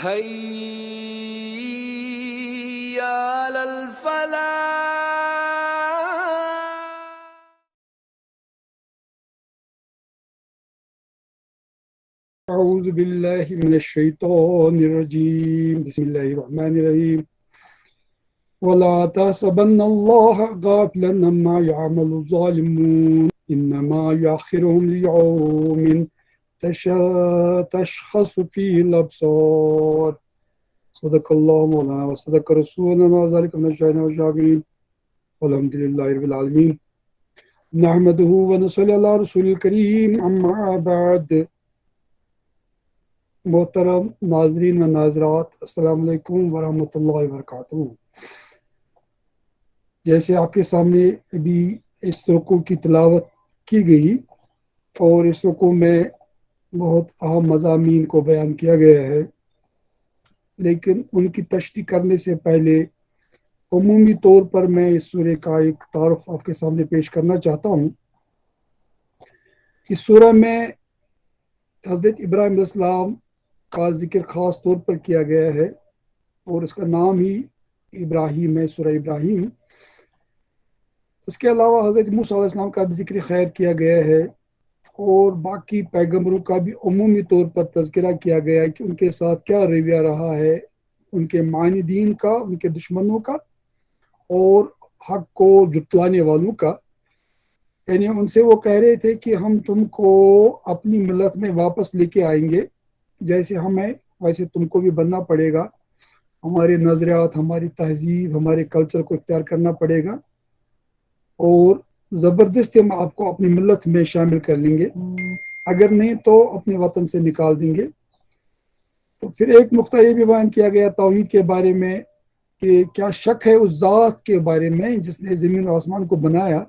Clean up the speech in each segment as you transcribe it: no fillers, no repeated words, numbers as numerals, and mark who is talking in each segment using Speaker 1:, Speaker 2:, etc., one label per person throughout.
Speaker 1: حي على الفلاح.
Speaker 2: أعوذ بالله من الشيطان الرجيم بسم الله الرحمن الرحيم ولا تحسبن الله غافلا عما يعمل الظالمون إنما يؤخرهم ليوم تشخص فيه الأبصار صدق الله مولانا وصدق رسولنا وذلك من الشاهدين والشاكرين والحمد لله رب العالمين نحمده ونصلي على رسول الكريم أما بعد. محترم ناظرین و ناظرات، السلام علیکم ورحمۃ اللہ وبرکاتہ. جیسے آپ کے سامنے ابھی اس رکوع کی تلاوت کی گئی اور اس رکوع میں بہت اہم مضامین کو بیان کیا گیا ہے، لیکن ان کی تشریح کرنے سے پہلے عمومی طور پر میں اس سورہ کا ایک تعارف آپ کے سامنے پیش کرنا چاہتا ہوں. اس سورہ میں حضرت ابراہیم علیہ السلام کا ذکر خاص طور پر کیا گیا ہے اور اس کا نام ہی ابراہیم ہے، سورہ ابراہیم. اس کے علاوہ حضرت موسیٰ علیہ السلام کا بھی ذکر خیر کیا گیا ہے اور باقی پیغمبروں کا بھی عمومی طور پر تذکرہ کیا گیا ہے کہ ان کے ساتھ کیا رویہ رہا ہے، ان کے معاندین کا، ان کے دشمنوں کا اور حق کو جھٹلانے والوں کا. یعنی ان سے وہ کہہ رہے تھے کہ ہم تم کو اپنی ملت میں واپس لے کے آئیں گے، جیسے ہمیں ویسے تم کو بھی بننا پڑے گا، ہمارے نظریات، ہماری تہذیب، ہمارے کلچر کو اختیار کرنا پڑے گا اور زبردستی ہم آپ کو اپنی ملت میں شامل کر لیں گے، اگر نہیں تو اپنے وطن سے نکال دیں گے. تو پھر ایک نقطہ یہ بھی بیان کیا گیا توحید کے بارے میں کہ کیا شک ہے اس ذات کے بارے میں جس نے زمین و آسمان کو بنایا.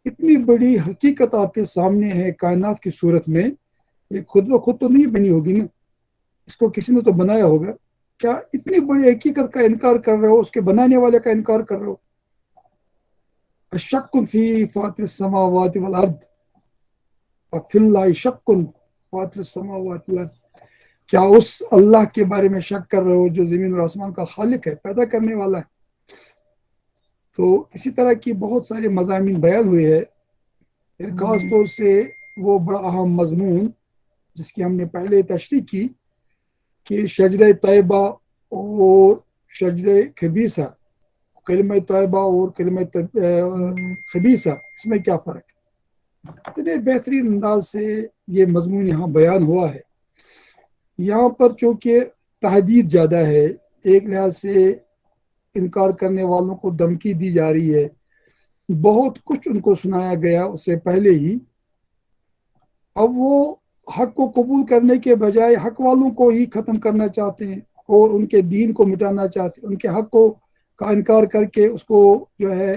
Speaker 2: اتنی بڑی حقیقت آپ کے سامنے ہے کائنات کی صورت میں، یہ خود بخود تو نہیں بنی ہوگی نا، اس کو کسی نے تو بنایا ہوگا. کیا اتنی بڑی حقیقت کا انکار کر رہے ہو، اس کے بنانے والے کا انکار کر رہے ہو؟ شک فی فاطر السماوات والارض وفی اللہ شک فاطر السماوات والارض. کیا اس اللہ کے بارے میں شک کر رہے ہو جو زمین اور آسمان کا خالق ہے، پیدا کرنے والا ہے؟ تو اسی طرح کی بہت سارے مضامین بیان ہوئے ہیں. پھر خاص طور سے وہ بڑا اہم مضمون جس کی ہم نے پہلے تشریح کی کہ شجرہ طیبہ اور شجرہ خبیثہ، کلمہ طیبہ اور کلمہ خبیثہ، اس میں کیا فرق ہے. اتنے بہترین انداز سے یہ مضمون یہاں بیان ہوا ہے. یہاں پر چونکہ تحدید زیادہ ہے، ایک لحاظ سے انکار کرنے والوں کو دھمکی دی جا رہی ہے، بہت کچھ ان کو سنایا گیا اس سے پہلے ہی. اب وہ حق کو قبول کرنے کے بجائے حق والوں کو ہی ختم کرنا چاہتے ہیں اور ان کے دین کو مٹانا چاہتے ہیں، ان کے حق کو کا انکار کر کے اس کو جو ہے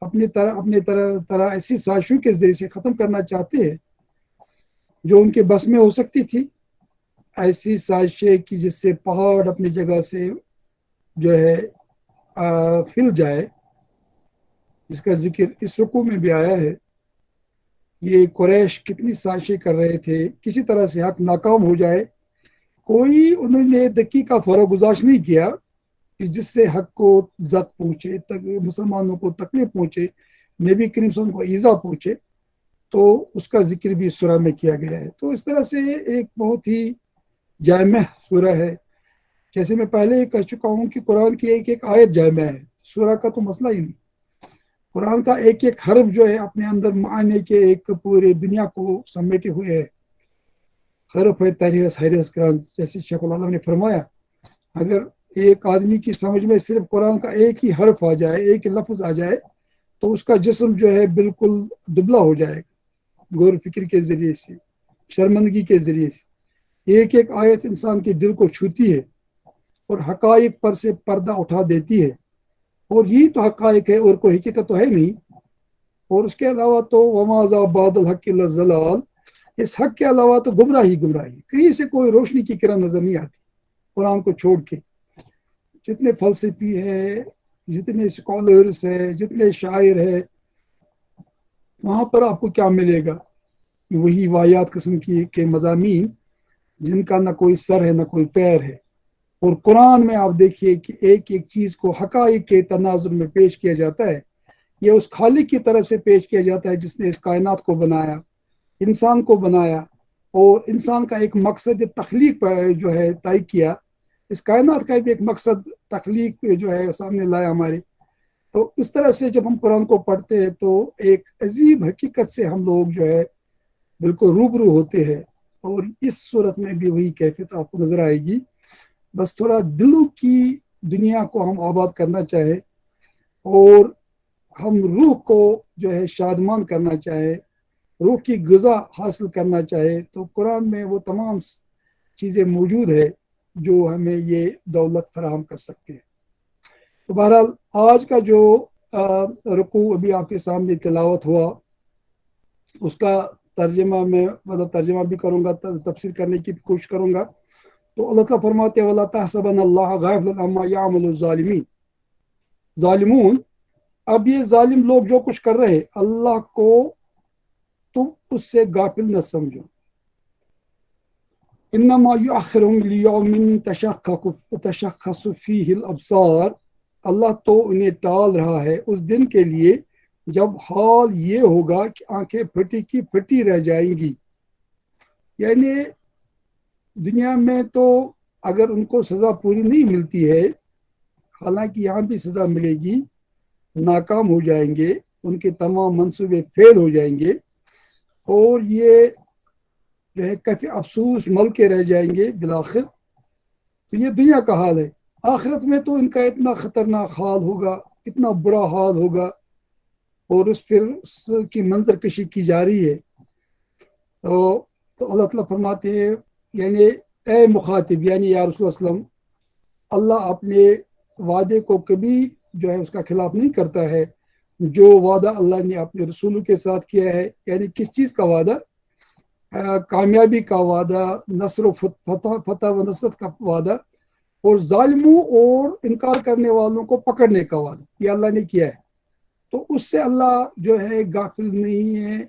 Speaker 2: اپنی طرح ایسی سازشوں کے ذریعے سے ختم کرنا چاہتے ہیں جو ان کے بس میں ہو سکتی تھی. ایسی سازشیں کی جس سے پہاڑ اپنی جگہ سے جو ہے ہل جائے، جس کا ذکر اس رکوع میں بھی آیا ہے. یہ قریش کتنی سازشیں کر رہے تھے کسی طرح سے حق ناکام ہو جائے. کوئی انہوں نے دقیقہ کا فروغ گزارش نہیں کیا کہ جس سے حق کو زد پہنچے، مسلمانوں کو تکلیف پہنچے، نبی کریم صلی اللہ علیہ وسلم کو ایذا پہنچے. تو اس کا ذکر بھی اس سورہ میں کیا گیا ہے. تو اس طرح سے ایک بہت ہی جامع سورہ ہے. جیسے میں پہلے ہی کہہ چکا ہوں کہ قرآن کی ایک ایک آیت جامع ہے، سورہ کا تو مسئلہ ہی نہیں. قرآن کا ایک ایک حرف جو ہے اپنے اندر معنی کے ایک پورے دنیا کو سمیٹے ہوئے ہے. حرف ہے تحریس حیرس قرآن، جیسے شیخ العالم نے فرمایا اگر ایک آدمی کی سمجھ میں صرف قرآن کا ایک ہی حرف آ جائے، ایک ہی لفظ آ جائے، تو اس کا جسم جو ہے بالکل دبلا ہو جائے گا. غور فکر کے ذریعے سے، شرمندگی کے ذریعے سے ایک ایک آیت انسان کے دل کو چھوتی ہے اور حقائق پر سے پردہ اٹھا دیتی ہے، اور یہی تو حقائق ہے اور کوئی حقیقت تو ہے نہیں. اور اس کے علاوہ تو وما ذا بعد الحق الا الضلال، اس حق کے علاوہ تو گمراہی، کہیں سے کوئی روشنی کی کرن نظر نہیں آتی قرآن کو چھوڑ کے. جتنے فلسفی ہے، جتنے اسکالرس ہے، جتنے شاعر ہے، وہاں پر آپ کو کیا ملے گا؟ وہی واحد قسم کے مضامین جن کا نہ کوئی سر ہے نہ کوئی پیر ہے. اور قرآن میں آپ دیکھیے کہ ایک ایک چیز کو حقائق کے تناظر میں پیش کیا جاتا ہے. یہ اس خالق کی طرف سے پیش کیا جاتا ہے جس نے اس کائنات کو بنایا، انسان کو بنایا، اور انسان کا ایک مقصد تخلیق جو ہے طے کیا. اس کائنات کا بھی ایک مقصد تخلیق جو ہے سامنے لایا ہمارے. تو اس طرح سے جب ہم قرآن کو پڑھتے ہیں تو ایک عجیب حقیقت سے ہم لوگ جو ہے بالکل روبرو ہوتے ہیں. اور اس صورت میں بھی وہی کیفیت آپ کو نظر آئے گی. بس تھوڑا دلوں کی دنیا کو ہم آباد کرنا چاہے اور ہم روح کو جو ہے شادمان کرنا چاہے، روح کی غذا حاصل کرنا چاہے، تو قرآن میں وہ تمام چیزیں موجود ہے جو ہمیں یہ دولت فراہم کر سکتے ہیں. تو بہرحال آج کا جو رکوع ابھی آپ کے سامنے تلاوت ہوا اس کا ترجمہ میں مطلب ترجمہ بھی کروں گا، تفسیر کرنے کی کوشش کروں گا. تو اللہ تعالیٰ فرماتے ہیں وَلَا تَحْسَبَنَّ اللَّهَ غَافِلًا عَمَّا يَعْمَلُ الظَّالِمِينَ. ظالمون، اب یہ ظالم لوگ جو کچھ کر رہے اللہ کو تم اس سے غافل نہ سمجھو. انما یؤخرہم لیوم تشخص فیہ الابصار. اللہ تو انہیں ٹال رہا ہے اس دن کے لیے جب حال یہ ہوگا کہ آنکھیں پھٹی کی پھٹی رہ جائیں گی. یعنی دنیا میں تو اگر ان کو سزا پوری نہیں ملتی ہے، حالانکہ یہاں بھی سزا ملے گی، ناکام ہو جائیں گے، ان کے تمام منصوبے فیل ہو جائیں گے اور یہ جو ہے کافی افسوس مل کے رہ جائیں گے بالآخر. تو یہ دنیا کا حال ہے. آخرت میں تو ان کا اتنا خطرناک حال ہوگا، اتنا برا حال ہوگا، اور پھر اس کی منظر کشی کی جا رہی ہے. تو اللہ تعالیٰ فرماتے ہیں یعنی اے مخاطب یعنی یا رسول اللہ علیہ وسلم، اللہ اپنے وعدے کو کبھی جو ہے اس کا خلاف نہیں کرتا ہے. جو وعدہ اللہ نے اپنے رسولوں کے ساتھ کیا ہے، یعنی کس چیز کا وعدہ؟ کامیابی کا وعدہ، نصر و فتح و نصرت کا وعدہ، اور ظالموں اور انکار کرنے والوں کو پکڑنے کا وعدہ، یہ اللہ نے کیا ہے. تو اس سے اللہ جو ہے غافل نہیں ہے.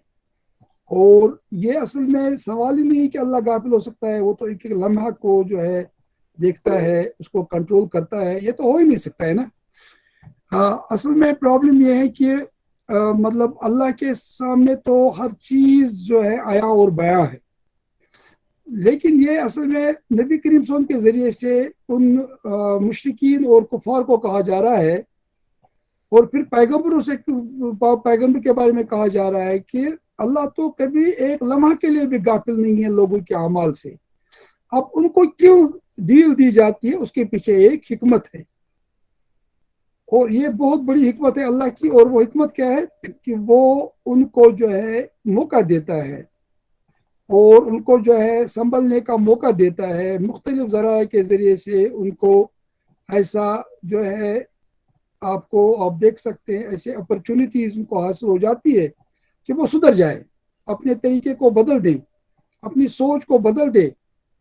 Speaker 2: اور یہ اصل میں سوال ہی نہیں کہ اللہ غافل ہو سکتا ہے. وہ تو ایک لمحہ کو جو ہے دیکھتا ہے، اس کو کنٹرول کرتا ہے. یہ تو ہو ہی نہیں سکتا ہے نا. اصل میں پرابلم یہ ہے کہ مطلب اللہ کے سامنے تو ہر چیز جو ہے آیا اور بیاں ہے، لیکن یہ اصل میں نبی کریم صلی اللہ علیہ وسلم کے ذریعے سے ان مشرکین اور کفار کو کہا جا رہا ہے، اور پھر پیغمبروں سے پیغمبر کے بارے میں کہا جا رہا ہے کہ اللہ تو کبھی ایک لمحہ کے لیے بھی غافل نہیں ہے لوگوں کے اعمال سے. اب ان کو کیوں ڈیل دی جاتی ہے، اس کے پیچھے ایک حکمت ہے، اور یہ بہت بڑی حکمت ہے اللہ کی. اور وہ حکمت کیا ہے کہ وہ ان کو جو ہے موقع دیتا ہے اور ان کو جو ہے سنبھلنے کا موقع دیتا ہے. مختلف ذرائع کے ذریعے سے ان کو ایسا جو ہے آپ دیکھ سکتے ہیں ایسے اپرچونٹیز ان کو حاصل ہو جاتی ہے کہ وہ سدھر جائے، اپنے طریقے کو بدل دیں، اپنی سوچ کو بدل دے،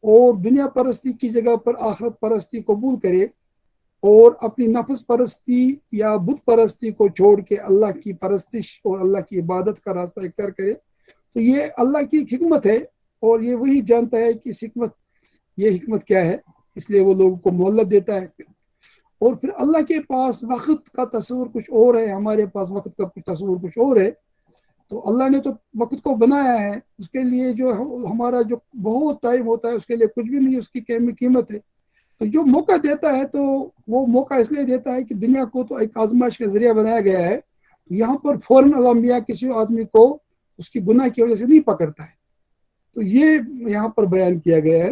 Speaker 2: اور دنیا پرستی کی جگہ پر آخرت پرستی قبول کرے، اور اپنی نفس پرستی یا بت پرستی کو چھوڑ کے اللہ کی پرستش اور اللہ کی عبادت کا راستہ اختیار کرے. تو یہ اللہ کی حکمت ہے، اور یہ وہی جانتا ہے کہ یہ حکمت کیا ہے. اس لیے وہ لوگوں کو مہلت دیتا ہے. اور پھر اللہ کے پاس وقت کا تصور کچھ اور ہے، ہمارے پاس وقت کا تصور کچھ اور ہے. تو اللہ نے تو وقت کو بنایا ہے، اس کے لیے جو ہمارا جو بہت ٹائم ہوتا ہے اس کے لیے کچھ بھی نہیں، اس کی قیمت ہے. تو جو موقع دیتا ہے تو وہ موقع اس لیے دیتا ہے کہ دنیا کو تو ایک آزمائش کا ذریعہ بنایا گیا ہے. یہاں پر فوراً الانبیاء کسی آدمی کو اس کی گناہ کی وجہ سے نہیں پکڑتا ہے. تو یہ یہاں پر بیان کیا گیا ہے.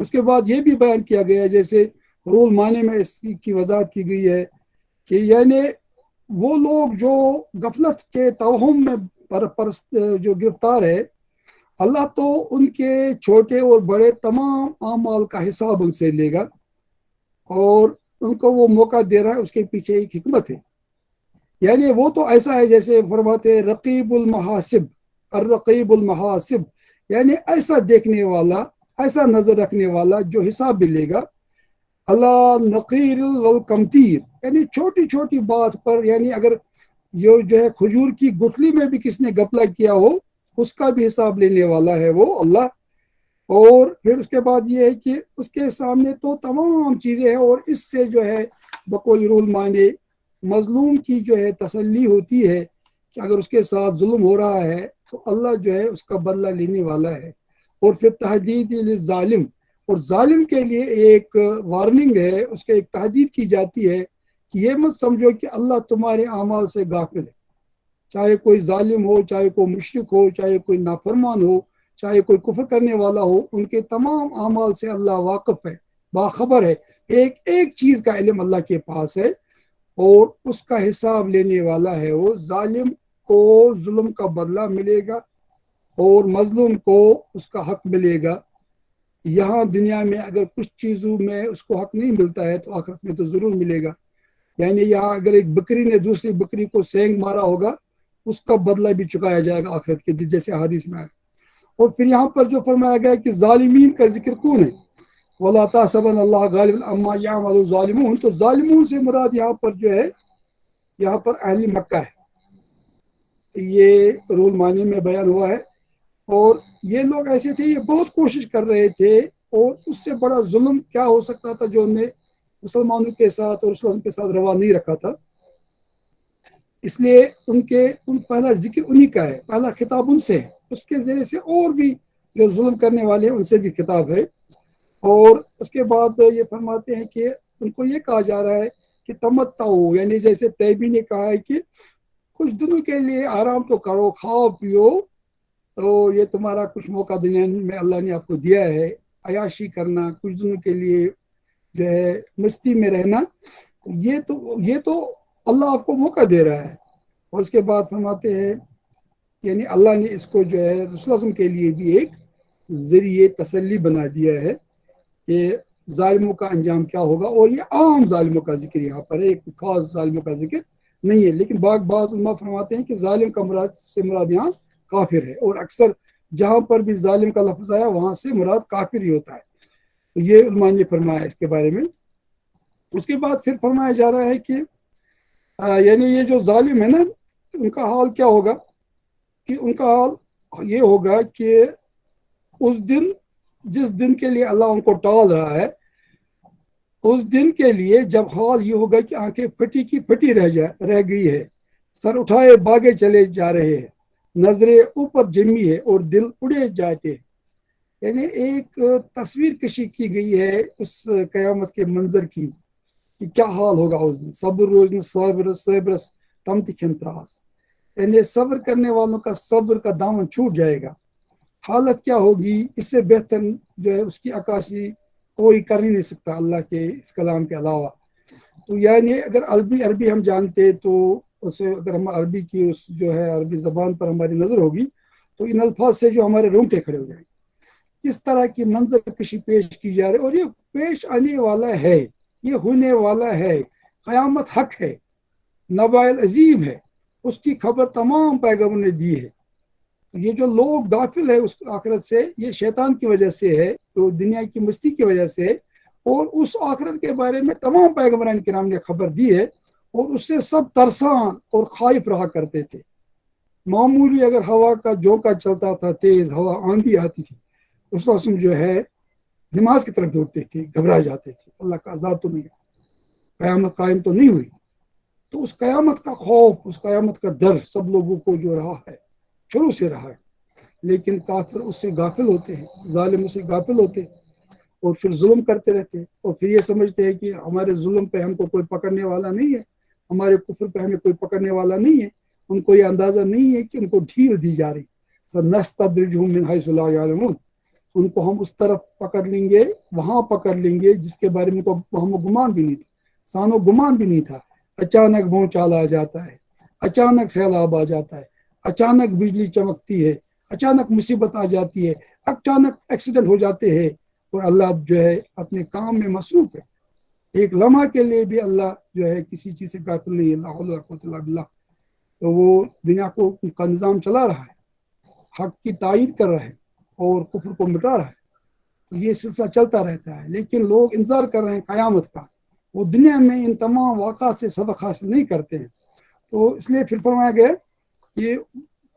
Speaker 2: اس کے بعد یہ بھی بیان کیا گیا ہے، جیسے رول معنی میں اس کی وضاحت کی گئی ہے کہ یعنی وہ لوگ جو غفلت کے توہم میں جو گرفتار ہے، اللہ تو ان کے چھوٹے اور بڑے تمام اعمال کا حساب ان سے لے گا، اور ان کو وہ موقع دے رہا ہے. اس کے پیچھے ایک حکمت ہے. یعنی وہ تو ایسا ہے جیسے فرماتے رقیب المحاسب، الرقیب المحاسب، یعنی ایسا دیکھنے والا، ایسا نظر رکھنے والا جو حساب بھی لے گا. اللہ نقیر والکمتیر، یعنی چھوٹی چھوٹی بات پر، یعنی اگر جو ہے کھجور کی گٹھلی میں بھی کس نے گپلا کیا ہو اس کا بھی حساب لینے والا ہے وہ اللہ. اور پھر اس کے بعد یہ ہے کہ اس کے سامنے تو تمام چیزیں ہیں، اور اس سے جو ہے بقول رول مانے مظلوم کی جو ہے تسلی ہوتی ہے کہ اگر اس کے ساتھ ظلم ہو رہا ہے تو اللہ جو ہے اس کا بدلہ لینے والا ہے۔ اور پھر تحدید ظالم، اور ظالم کے لیے ایک وارننگ ہے، اس کے ایک تحدید کی جاتی ہے کہ یہ مت سمجھو کہ اللہ تمہارے اعمال سے غافل ہے، چاہے کوئی ظالم ہو، چاہے کوئی مشرک ہو، چاہے کوئی نافرمان ہو، چاہے کوئی کفر کرنے والا ہو، ان کے تمام اعمال سے اللہ واقف ہے، باخبر ہے، ایک ایک چیز کا علم اللہ کے پاس ہے، اور اس کا حساب لینے والا ہے وہ۔ ظالم کو ظلم کا بدلہ ملے گا اور مظلوم کو اس کا حق ملے گا۔ یہاں دنیا میں اگر کچھ چیزوں میں اس کو حق نہیں ملتا ہے تو آخرت میں تو ضرور ملے گا۔ یعنی یہاں اگر ایک بکری نے دوسری بکری کو سینگ مارا ہوگا، اس کا بدلہ بھی چکایا جائے گا آخرت کے دن، جیسے حدیث میں آیا۔ اور پھر یہاں پر جو فرمایا گیا کہ ظالمین کا ذکر کون ہے، وَلَا تَحْسَبَنَّ اللَّهَ غَالِبًا عَمَّا يَعْمَلُ الظَّالِمُونَ، تو ظالمون سے مراد یہاں پر جو ہے، یہاں پر اہل مکہ ہے، یہ رول معنی میں بیان ہوا ہے۔ اور یہ لوگ ایسے تھے، یہ بہت کوشش کر رہے تھے، اور اس سے بڑا ظلم کیا ہو سکتا تھا جو انہیں مسلمانوں کے ساتھ اور اسلام کے ساتھ روا نہیں رکھا تھا۔ اس لیے ان پہلا ذکر انہی کا ہے، پہلا خطاب ان سے ہے، اس کے ذریعے سے اور بھی جو ظلم کرنے والے ہیں ان سے بھی خطاب ہے۔ اور اس کے بعد یہ فرماتے ہیں کہ ان کو یہ کہا جا رہا ہے کہ تمتعو، یعنی جیسے طیبی نے کہا ہے کہ کچھ دنوں کے لیے آرام تو کرو، کھاؤ پیو، تو یہ تمہارا کچھ موقع دنیا میں اللہ نے آپ کو دیا ہے، عیاشی کرنا، کچھ دنوں کے لیے جو ہے مستی میں رہنا، یہ تو اللہ آپ کو موقع دے رہا ہے۔ اور اس کے بعد فرماتے ہیں یعنی اللہ نے اس کو جو ہے رسول اللہ کے لیے بھی ایک ذریعے تسلی بنا دیا ہے کہ ظالموں کا انجام کیا ہوگا۔ اور یہ عام ظالموں کا ذکر یہاں پر ہے، ایک خاص ظالموں کا ذکر نہیں ہے، لیکن بعض علماء فرماتے ہیں کہ ظالم کا مراد یہاں کافر ہے، اور اکثر جہاں پر بھی ظالم کا لفظ آیا وہاں سے مراد کافر ہی ہوتا ہے۔ تو یہ علماء نے فرمایا اس کے بارے میں۔ اس کے بعد پھر فرمایا جا رہا ہے کہ یعنی یہ جو ظالم ہے نا، ان کا حال کیا ہوگا، کہ ان کا حال یہ ہوگا کہ اس دن، جس دن کے لیے اللہ ان کو ٹال رہا ہے، اس دن کے لیے جب حال یہ ہوگا کہ آنکھیں پھٹی کی پھٹی رہ گئی ہے، سر اٹھائے باغے چلے جا رہے ہیں، نظریں اوپر جمی ہے اور دل اڑے جاتے ہیں۔ یعنی ایک تصویر کشی کی گئی ہے اس قیامت کے منظر کی کہ کیا حال ہوگا اس دن۔ صبر روزن صبرس تم تکھن تراس، یعنی صبر کرنے والوں کا صبر کا دامن چھوٹ جائے گا۔ حالت کیا ہوگی، اس سے بہتر جو ہے اس کی عکاسی کوئی کر ہی نہیں سکتا اللہ کے اس کلام کے علاوہ۔ تو یعنی اگر عربی ہم جانتے تو اسے، اگر ہم عربی کی اس جو ہے عربی زبان پر ہماری نظر ہوگی تو ان الفاظ سے جو ہمارے رونگٹے کھڑے ہو جائیں گے، کس طرح کی منظر کشی پیش کی جا رہی ہے، اور یہ پیش آنے والا ہے، یہ ہونے والا ہے، قیامت حق ہے، نبائل عظیم ہے، اس کی خبر تمام پیغمبروں نے دی ہے۔ یہ جو لوگ غافل ہے اس آخرت سے، یہ شیطان کی وجہ سے ہے، تو دنیا کی مستی کی وجہ سے، اور اس آخرت کے بارے میں تمام پیغمبران کرام نے خبر دی ہے، اور اس سے سب ترسان اور خائف رہا کرتے تھے۔ معمولی اگر ہوا کا جھونکا چلتا تھا، تیز ہوا آندھی آتی تھی، اس وقت جو ہے نماز کی طرف دوڑتے تھے، گھبرا جاتے تھے، اللہ کا عذاب تو نہیں ہے، قیامت قائم تو نہیں ہوئی۔ تو اس قیامت کا خوف، اس قیامت کا ڈر سب لوگوں کو جو رہا ہے، شروع سے رہا ہے، لیکن کافر اس سے غافل ہوتے ہیں، ظالم اس سے غافل ہوتے ہیں، اور پھر ظلم کرتے رہتے ہیں، اور پھر یہ سمجھتے ہیں کہ ہمارے ظلم پہ ہم کو کوئی پکڑنے والا نہیں ہے، ہمارے کفر پہ ہمیں کوئی پکڑنے والا نہیں ہے۔ ان کو یہ اندازہ نہیں ہے کہ ان کو ڈھیل دی جا رہی، سَنَسْتَدْرِجُهُم مِّنْ حَيْثُ لَا يَعْلَمُونَ، ان کو ہم اس طرف پکڑ لیں گے، وہاں پکڑ لیں گے جس کے بارے میں ہم گمان بھی نہیں تھا، سانو گمان بھی نہیں تھا۔ اچانک بھونچال آ جاتا ہے، اچانک سیلاب آ جاتا ہے، اچانک بجلی چمکتی ہے، اچانک مصیبت آ جاتی ہے، اچانک ایکسیڈنٹ ہو جاتے ہیں، اور اللہ جو ہے اپنے کام میں مصروف ہے۔ ایک لمحہ کے لیے بھی اللہ جو ہے کسی چیز سے غافل نہیں ہے، لا حول ولا قوۃ الا باللہ۔ تو وہ دنیا کو کا نظام چلا رہا ہے، حق کی تائید کر رہا ہے اور کفر کو مٹا رہا ہے، تو یہ سلسلہ چلتا رہتا ہے۔ لیکن لوگ انتظار کر رہے ہیں قیامت کا، وہ دنیا میں ان تمام واقعات سے سبق حاصل نہیں کرتے ہیں۔ تو اس لیے پھر فرمایا گیا کہ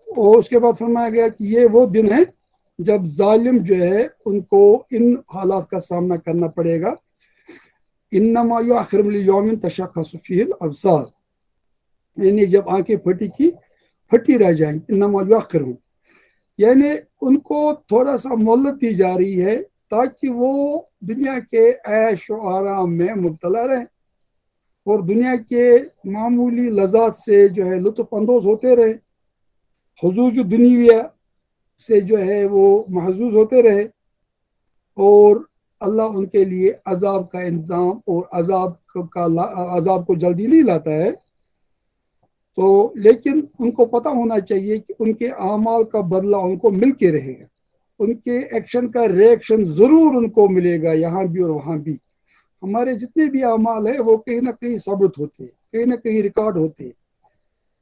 Speaker 2: اس کے بعد فرمایا گیا کہ یہ وہ دن ہے جب ظالم جو ہے ان کو ان حالات کا سامنا کرنا پڑے گا، انما یؤخرہم لیوم تشخص فیہ الابصار، یعنی جب آنکھیں پھٹی رہ جائیں گی، انما یؤخرہم، یعنی ان کو تھوڑا سا مہلت دی جا رہی ہے تاکہ وہ دنیا کے عیش و آرام میں مبتلا رہیں اور دنیا کے معمولی لذات سے جو ہے لطف اندوز ہوتے رہے، حظوظ دنیا سے جو ہے وہ محظوظ ہوتے رہے، اور اللہ ان کے لیے عذاب کا انتظام اور عذاب کو جلدی نہیں لاتا ہے۔ تو لیکن ان کو پتہ ہونا چاہیے کہ ان کے اعمال کا بدلہ ان کو مل کے رہے گا، ان کے ایکشن کا ریئیکشن ضرور ان کو ملے گا، یہاں بھی اور وہاں بھی۔ ہمارے جتنے بھی اعمال ہیں وہ کہیں نہ کہیں ثابت ہوتے ہیں، کہیں نہ کہیں ریکارڈ ہوتے ہیں،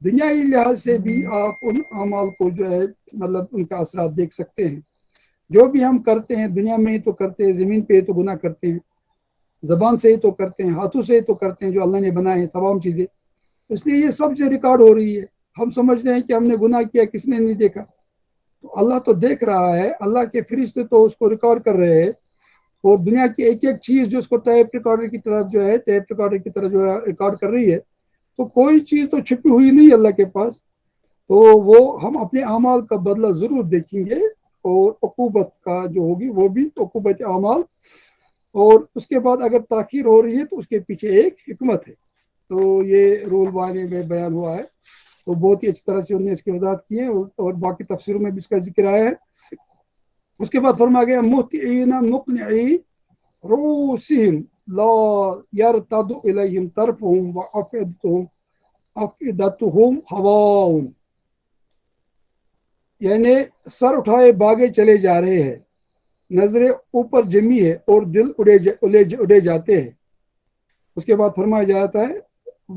Speaker 2: دنیائی لحاظ سے بھی آپ ان اعمال کو جو ہے مطلب ان کا اثرات دیکھ سکتے ہیں۔ جو بھی ہم کرتے ہیں دنیا میں ہی تو کرتے ہیں، زمین پہ ہی تو گناہ کرتے ہیں، زبان سے ہی تو کرتے ہیں، ہاتھوں سے ہی تو کرتے ہیں جو اللہ نے بنائے ہیں تمام چیزیں، اس لیے یہ سب سے ریکارڈ ہو رہی ہے۔ ہم سمجھ رہے ہیں کہ ہم نے گناہ کیا، کس نے نہیں دیکھا، تو اللہ تو دیکھ رہا ہے، اللہ کے فرشتے تو اس کو ریکارڈ کر رہے ہیں، اور دنیا کی ایک ایک چیز جو اس کو ٹیپ ریکارڈر کی طرف جو ہے ریکارڈ کر رہی ہے، تو کوئی چیز تو چھپی ہوئی نہیں اللہ کے پاس۔ تو وہ ہم اپنے اعمال کا بدلہ ضرور دیکھیں گے، اور عقوبت کا جو ہوگی وہ بھی عقوبت اعمال، اور اس کے بعد اگر تاخیر ہو رہی ہے تو اس کے پیچھے ایک حکمت ہے۔ تو یہ رول بارے میں بیان ہوا ہے، تو بہت ہی اچھی طرح سے انہوں نے اس کی وضاحت کی ہے، اور باقی تفسیروں میں بھی اس کا ذکر آیا ہے۔ اس کے بعد فرمایا گیا مہطعین مقنعی رؤوسہم لا یرتد الیہم طرفہم وافئدتہم ہواء، یعنی سر اٹھائے باغے چلے جا رہے ہیں، نظریں اوپر جمی ہے اور دل اڑے جاتے ہیں۔ اس کے بعد فرمایا جاتا ہے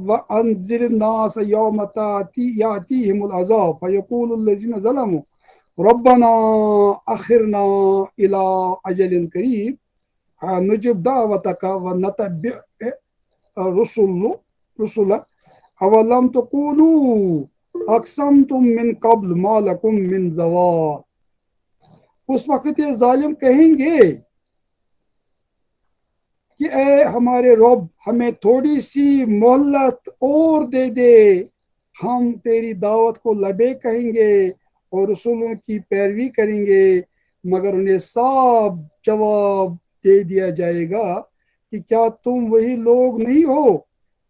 Speaker 2: وَأَنذِرِ النَّاسَ يَوْمَ يَأْتِيهِمُ الْعَذَابُ فَيَقُولُ الَّذِينَ ظَلَمُوا رَبَّنَا أَخِّرْنَا إِلَىٰ أَجَلٍ قَرِيبٍ نُجِبْ دَعْوَتَكَ وَنَتَّبِعْ الرُّسُلَ أَوَلَمْ تَكُونُوا أَقْسَمْتُم مِّن قَبْلُ مَا لَكُم مِّن زَوَالٍ۔ اس وقت یہ ظالم کہیں گے کہ اے ہمارے رب، ہمیں تھوڑی سی مہلت اور دے دے، ہم تیری دعوت کو لبے کہیں گے اور رسولوں کی پیروی کریں گے، مگر انہیں صاف جواب دے دیا جائے گا کہ کیا تم وہی لوگ نہیں ہو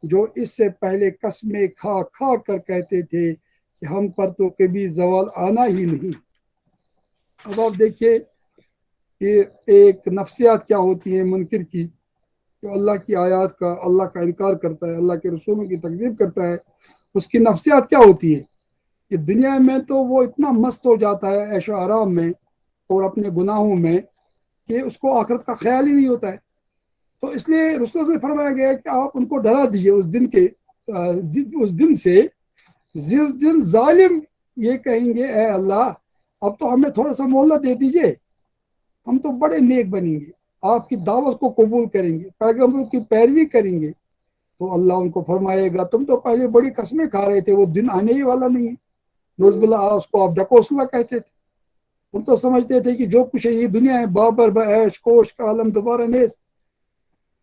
Speaker 2: جو اس سے پہلے قسمیں کھا کھا کر کہتے تھے کہ ہم پر تو کبھی زوال آنا ہی نہیں۔ اب آپ دیکھیے کہ ایک نفسیات کیا ہوتی ہے منکر کی، جو اللہ کی آیات کا، اللہ کا انکار کرتا ہے، اللہ کے رسولوں کی تکذیب کرتا ہے، اس کی نفسیات کیا ہوتی ہے کہ دنیا میں تو وہ اتنا مست ہو جاتا ہے عیش و آرام میں اور اپنے گناہوں میں کہ اس کو آخرت کا خیال ہی نہیں ہوتا ہے۔ تو اس لیے رسول سے فرمایا گیا ہے کہ آپ ان کو ڈرا دیجئے اس دن سے جس دن ظالم یہ کہیں گے اے اللہ اب تو ہمیں تھوڑا سا مہلت دے دیجئے، ہم تو بڑے نیک بنیں گے، آپ کی دعوت کو قبول کریں گے، پیغمبروں کی پیروی کریں گے، تو اللہ ان کو فرمائے گا تم تو پہلے بڑی قسمیں کھا رہے تھے، وہ دن آنے ہی والا نہیں ہے۔ نوز باللہ، اس کو آپ ڈکوسلا کہتے تھے، تم تو سمجھتے تھے کہ جو کچھ ہے یہ دنیا ہے، بابر بعیش کوش کا عالم دوبارہ نیز،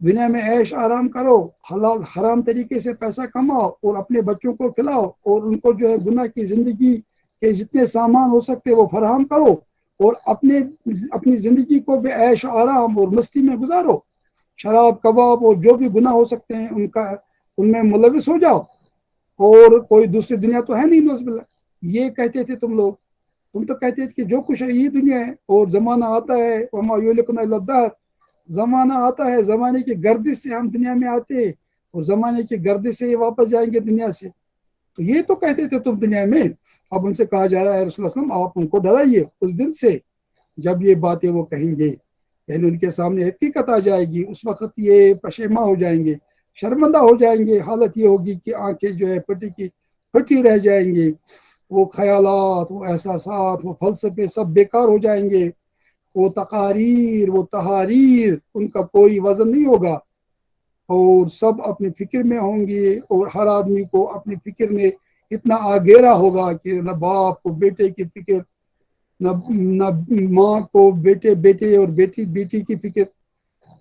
Speaker 2: دنیا میں عیش آرام کرو، حلال حرام طریقے سے پیسہ کماؤ اور اپنے بچوں کو کھلاؤ، اور ان کو جو ہے گناہ کی زندگی کے جتنے سامان ہو سکتے وہ فراہم کرو، اور اپنی زندگی کو بے عیش آرام اور مستی میں گزارو، شراب کباب اور جو بھی گناہ ہو سکتے ہیں ان میں ملوث ہو جاؤ، اور کوئی دوسری دنیا تو ہے نہیں نوز باللہ۔ یہ کہتے تھے تم تو کہتے تھے کہ جو کچھ ہے یہ دنیا ہے، اور زمانہ آتا ہے وما یہلکنا الا الدہر، زمانہ آتا ہے، زمانے کی گردش سے ہم دنیا میں آتے ہیں اور زمانے کی گردش سے یہ واپس جائیں گے دنیا سے، تو یہ تو کہتے تھے تم دنیا میں۔ اب ان سے کہا جا رہا ہے رسول اللہ صلی اللہ علیہ وسلم آپ ان کو ڈرائیے اس دن سے جب یہ باتیں وہ کہیں گے، یعنی ان کے سامنے حقیقت آ جائے گی، اس وقت یہ پشیماں ہو جائیں گے، شرمندہ ہو جائیں گے، حالت یہ ہوگی کہ آنکھیں جو ہے پھٹی رہ جائیں گے، وہ خیالات، وہ احساسات، وہ فلسفے سب بیکار ہو جائیں گے، وہ تقاریر، وہ تحاریر، ان کا کوئی وزن نہیں ہوگا، اور سب اپنی فکر میں ہوں گے، اور ہر آدمی کو اپنی فکر میں اتنا آگیرا ہوگا کہ نہ باپ کو بیٹے کی فکر، نہ ماں کو بیٹے بیٹے اور بیٹی بیٹی کی فکر،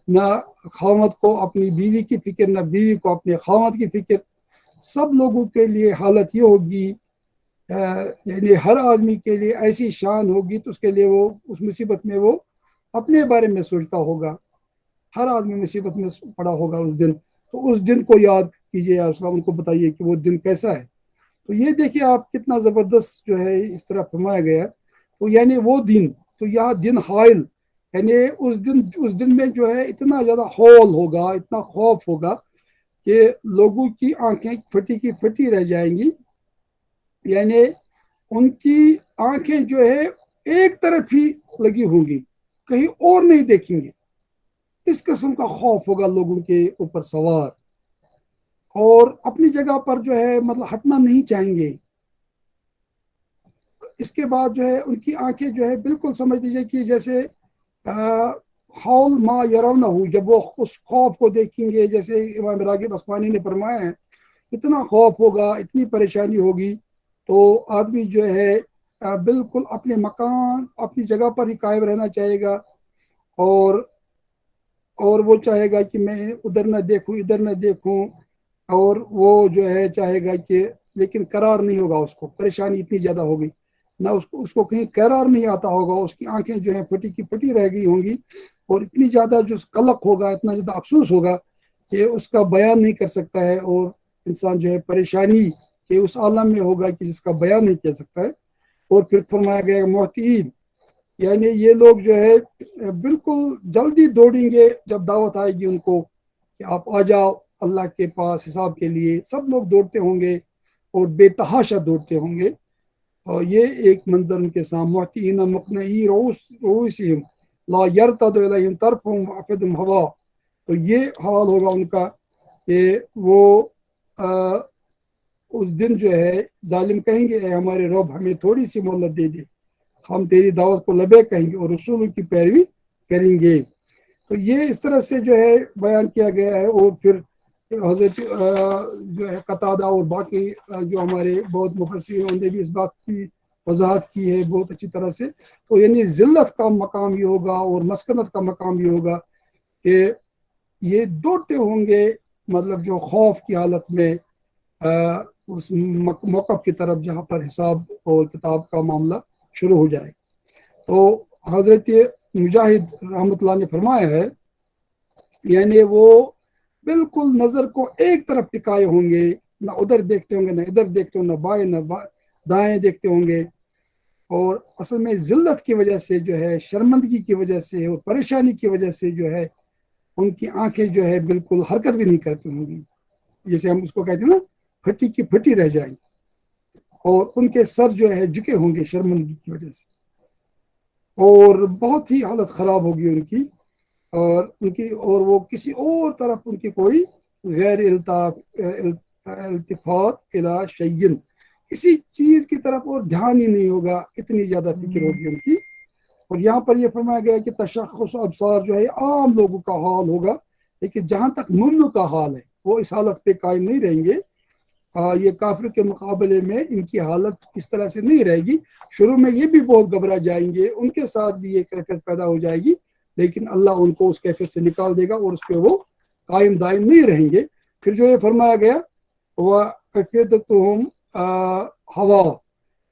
Speaker 2: نہ خاوند کو اپنی بیوی کی فکر، نہ بیوی کو اپنے خاوند کی فکر. سب لوگوں کے لیے حالت یہ ہوگی، یعنی ہر آدمی کے لیے ایسی شان ہوگی تو اس کے لیے وہ اس مصیبت میں وہ اپنے بارے میں سوچتا ہوگا. ہر آدمی مصیبت میں پڑا ہوگا اس دن. تو اس دن کو یاد کیجیے، اسلام ان کو بتائیے کہ وہ دن کیسا ہے. تو یہ دیکھیے آپ کتنا زبردست جو ہے اس طرح فرمایا گیا. تو یعنی وہ دن، تو یہاں دن حائل، یعنی اس دن میں جو ہے اتنا زیادہ ہول ہوگا، اتنا خوف ہوگا کہ لوگوں کی آنکھیں پھٹی کی پھٹی رہ جائیں گی. یعنی ان کی آنکھیں جو ہے ایک طرف ہی لگی ہوں گی، کہیں اور نہیں دیکھیں گے. اس قسم کا خوف ہوگا لوگوں کے اوپر سوار، اور اپنی جگہ پر جو ہے مطلب ہٹنا نہیں چاہیں گے. اس کے بعد جو ہے ان کی آنکھیں جو ہے بالکل سمجھ لیجیے کہ جیسے حول ما یرونہ ہو، جب وہ اس خوف کو دیکھیں گے، جیسے امام راغب اصفہانی نے فرمایا ہے، اتنا خوف ہوگا، اتنی پریشانی ہوگی. تو آدمی جو ہے بالکل اپنے مکان اپنی جگہ پر ہی قائم رہنا چاہے گا، اور وہ چاہے گا کہ میں ادھر نہ دیکھوں ادھر نہ دیکھوں. اور وہ جو ہے چاہے گا کہ، لیکن قرار نہیں ہوگا، اس کو پریشانی اتنی زیادہ ہوگی، نہ اس کو کہیں قرار نہیں آتا ہوگا. اس کی آنکھیں جو ہیں پھٹی کی پھٹی رہ گئی ہوں گی، اور اتنی زیادہ جو قلق ہوگا، اتنا زیادہ افسوس ہوگا کہ اس کا بیان نہیں کر سکتا ہے. اور انسان جو ہے پریشانی کہ اس عالم میں ہوگا کہ جس کا بیان نہیں کر سکتا ہے. اور پھر فرمایا گیا محتین، یعنی یہ لوگ جو ہے بالکل جلدی دوڑیں گے جب دعوت آئے گی ان کو کہ آپ آ جاؤ اللہ کے پاس حساب کے لیے. سب لوگ دوڑتے ہوں گے اور بے تحاشا دوڑتے ہوں گے. اور یہ ایک منظر ان کے سامنے، محتین مقنعی رؤوسہم لا یرتد الیہم طرفہم وافئدہم ہوا. تو یہ حال ہوگا ان کا کہ وہ اس دن جو ہے ظالم کہیں گے اے ہمارے رب ہمیں تھوڑی سی مہلت دے دے، ہم تیری دعوت کو لبے کہیں گے اور رسولوں کی پیروی کریں گے. تو یہ اس طرح سے جو ہے بیان کیا گیا ہے. اور پھر حضرت جو ہے قتادہ اور باقی جو ہمارے بہت مفسرین ہیں، انہوں نے بھی اس بات کی وضاحت کی ہے بہت اچھی طرح سے. تو یعنی ذلت کا مقام یہ ہوگا اور مسکنت کا مقام یہ ہوگا کہ یہ دوڑتے ہوں گے، مطلب جو خوف کی حالت میں اس موقف کی طرف جہاں پر حساب اور کتاب کا معاملہ شروع ہو جائے. تو حضرت مجاہد رحمۃ اللہ نے فرمایا ہے، یعنی وہ بالکل نظر کو ایک طرف ٹکائے ہوں گے، نہ ادھر دیکھتے ہوں گے نہ ادھر دیکھتے ہوں گے، نہ بائیں نہ دائیں دیکھتے ہوں گے. اور اصل میں ذلت کی وجہ سے جو ہے، شرمندگی کی وجہ سے اور پریشانی کی وجہ سے جو ہے ان کی آنکھیں جو ہے بالکل حرکت بھی نہیں کرتی ہوں گی، جیسے ہم اس کو کہتے ہیں نا پھٹی کی پھٹی رہ جائیں گی. اور ان کے سر جو ہے جھکے ہوں گے شرمندگی کی وجہ سے، اور بہت ہی حالت خراب ہوگی ان کی. اور وہ کسی اور طرف ان کی کوئی غیر التفات الی شیء، کسی چیز کی طرف اور دھیان ہی نہیں ہوگا، اتنی زیادہ فکر ہوگی ان کی. اور یہاں پر یہ فرمایا گیا کہ تشخص ابصار جو ہے عام لوگوں کا حال ہوگا، لیکن جہاں تک مومنوں کا حال ہے وہ اس حالت پہ قائم نہیں رہیں گے. یہ کافر کے مقابلے میں ان کی حالت اس طرح سے نہیں رہے گی. شروع میں یہ بھی بہت گھبرا جائیں گے، ان کے ساتھ بھی یہ کیفیت پیدا ہو جائے گی، لیکن اللہ ان کو اس کیفیت سے نکال دے گا اور اس پہ وہ قائم دائم نہیں رہیں گے. پھر جو یہ فرمایا گیا وَأَفْئِدَتُهُمْ ہوا،